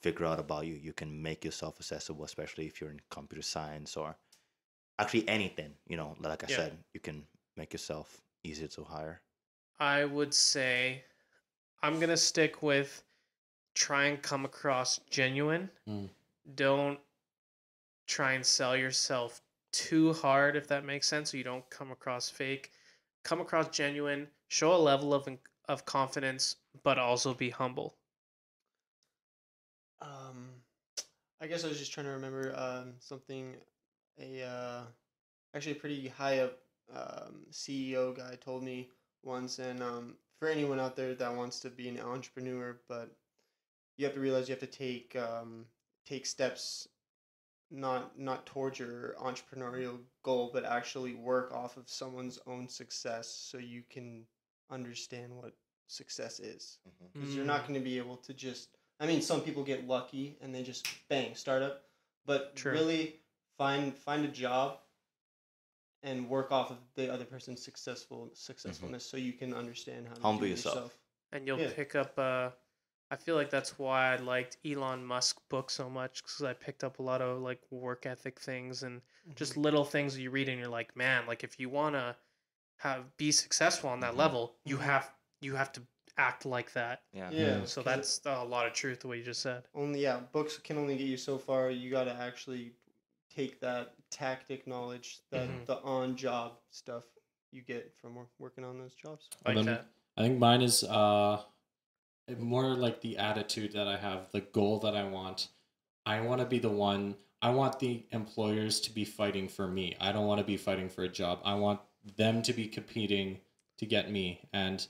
figure out about you. You can make yourself accessible, especially if you're in computer science or actually anything. Like I said, you can make yourself easier to hire. I would say I'm gonna stick with try and come across genuine. Don't try and sell yourself too hard, if that makes sense, so you don't come across fake. Come across genuine, show a level of confidence, but also be humble. I guess I was just trying to remember something actually a pretty high up CEO guy told me once, and for anyone out there that wants to be an entrepreneur, but you have to realize you have to take steps not towards your entrepreneurial goal, but actually work off of someone's own success so you can understand what success is. Because you're not going to be able to just, I mean, some people get lucky and they just bang startup, but really find a job and work off of the other person's successfulness so you can understand how to humble do yourself. And you'll pick up I feel like that's why I liked Elon Musk's book so much, because I picked up a lot of like work ethic things and just little things that you read and you're like, man, like if you want to be successful on that level, you have to act like that. So that's a lot of truth the way you just said. Books can only get you so far. You got to actually take that tactic knowledge, that the on job stuff you get from working on those jobs. I think mine is more like the attitude that I have, the goal that I want. I want to be the one. I want the employers to be fighting for me. I don't want to be fighting for a job. I want them to be competing to get me, and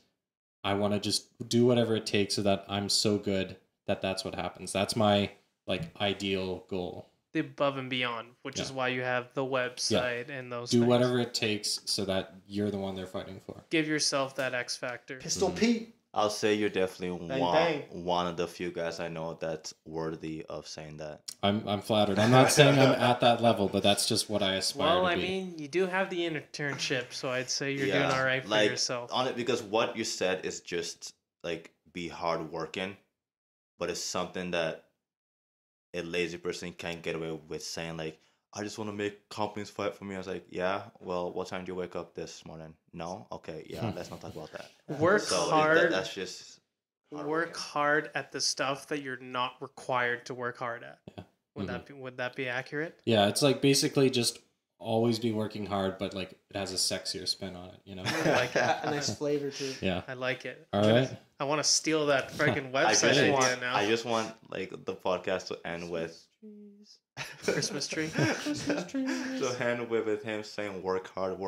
I want to just do whatever it takes so that I'm so good that that's what happens. That's my like ideal goal. The above and beyond, which is why you have the website and those do things. whatever it takes so that you're the one they're fighting for. Give yourself that X factor. Pistol Pete. I'll say you're definitely bang. one of the few guys I know that's worthy of saying that. I'm flattered. I'm not saying I'm at that level, but that's just what I aspire to be. Well, I mean, you do have the internship, so I'd say you're doing all right for yourself. On it, because what you said is just like be hardworking, but it's something that a lazy person can't get away with saying, like, I just want to make companies fight for me. I was like, yeah, well, what time do you wake up this morning? No? Okay, yeah, let's not talk about that. Work hard. That's just... work hard at the stuff that you're not required to work hard at. Yeah. Would that be accurate? Yeah, it's like basically just always be working hard, but like it has a sexier spin on it, you know? I like that. A nice flavor to it. Yeah. I like it. All right. I want to steal that freaking I website just idea want, now. I just want like the podcast to end with Christmas tree. to end with him saying work hard,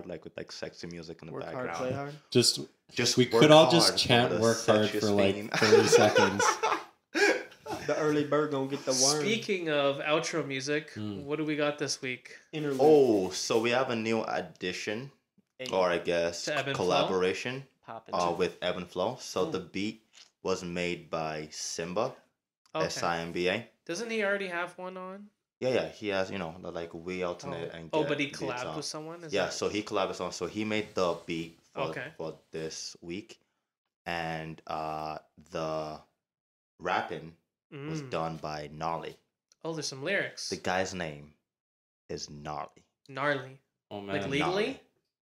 like with like sexy music in the Work background. hard, play hard. Just We could all just chant work hard for like fiend. 30 seconds. The early bird gonna get the worm. Speaking of outro music, what do we got this week? Interlude. Oh, so we have a new addition, Hey, or I guess To Ebb and Flow? collaboration poppin'. with Ebb and Flow. So the beat was made by Simba, Okay. Simba. Doesn't he already have one on? Yeah, he has, like we alternate and Oh, get but he beats collabed on. with someone? Is Yeah, that- so he collabed with someone. So he made the beat Okay. for this week, and the rapping was done by Gnarly. Oh, there's some lyrics. The guy's name is Gnarly. Gnarly. Oh man. Like legally? Gnarly.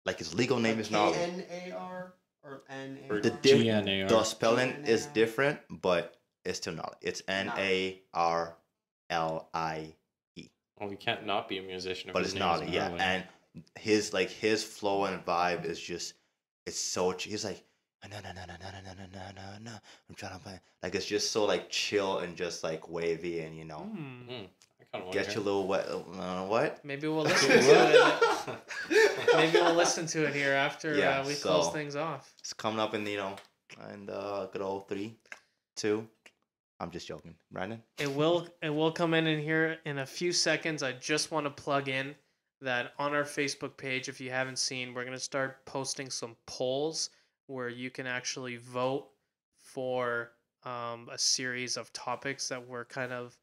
Like his legal name is Gnarly. K-N-A-R or N-A-R? The GNAR. the spelling is GNAR. different, but it's still Gnarly. It's Narlie, Well, we can't not be a musician. if but his it's name is Gnarly. Yeah, Gnarly. and his flow and vibe is just it's so. He's like. No. I'm trying to play. Like it's just so like chill and just like wavy and I kind of get your little what? Maybe we'll listen to it. Maybe we'll listen to it here after Yeah, we so- close things off. It's coming up in and good old 3, 2. I'm just joking, Brandon. It will come in here in a few seconds. I just want to plug in that on our Facebook page, if you haven't seen, we're gonna start posting some polls where you can actually vote for a series of topics that we're kind of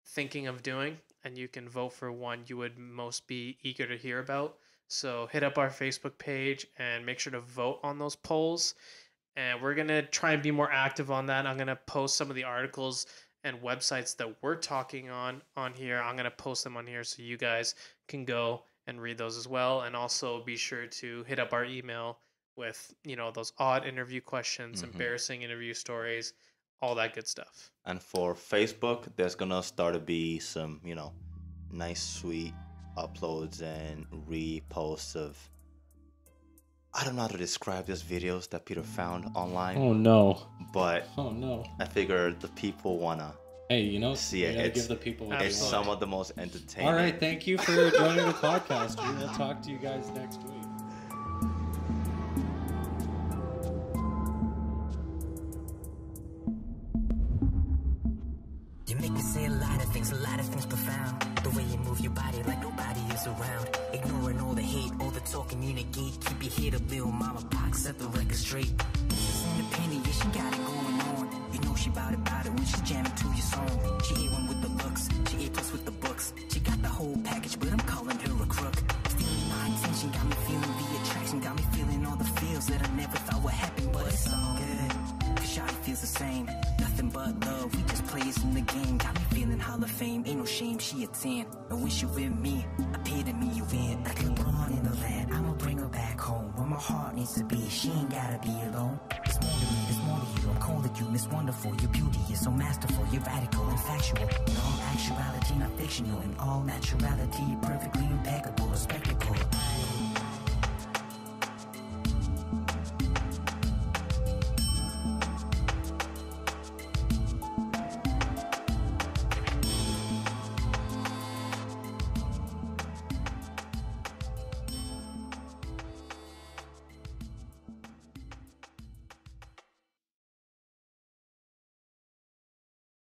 thinking of doing, and you can vote for one you would most be eager to hear about. So hit up our Facebook page and make sure to vote on those polls. And we're going to try and be more active on that. I'm going to post some of the articles and websites that we're talking on here. I'm going to post them on here so you guys can go and read those as well. And also be sure to hit up our email with, those odd interview questions, embarrassing interview stories, all that good stuff. And for Facebook, there's gonna start to be some, nice, sweet uploads and reposts of. I don't know how to describe these videos that Peter found online. Oh no. But Oh no. I figure the people wanna Hey, see you it. gotta It's, give the people what it's they want. some of the most entertaining. All right, thank you for joining the podcast. We will talk to you guys next week. You make me say a lot of things profound. The way you move your body like nobody is around. Ignoring all the hate, all the talk, communicate. Keep your head up, little mama, box, set the record straight. She's independent, yeah, she got it going on. You know she bout it when she's jamming to your song. She A1 with the looks, she A+ with the books. She got the whole package, but I'm calling her a crook. Stealing my attention, got me feeling the attraction. Got me feeling all the feels that I never thought would happen. But it's all good, cause Shawty feels the same. Nothing but love, we just plays in the game. Got me feeling Hall of Fame, ain't no shame, she a 10. I wish you with me, epitome you in. Like a born in the land, I'ma bring her back home. Where my heart needs to be, she ain't gotta be alone. There's more to me, there's more to you, I'm calling you Miss Wonderful. Your beauty is so masterful, you're radical and factual. In all actuality, not fictional. In all naturality, you're perfectly impeccable, a spectacle.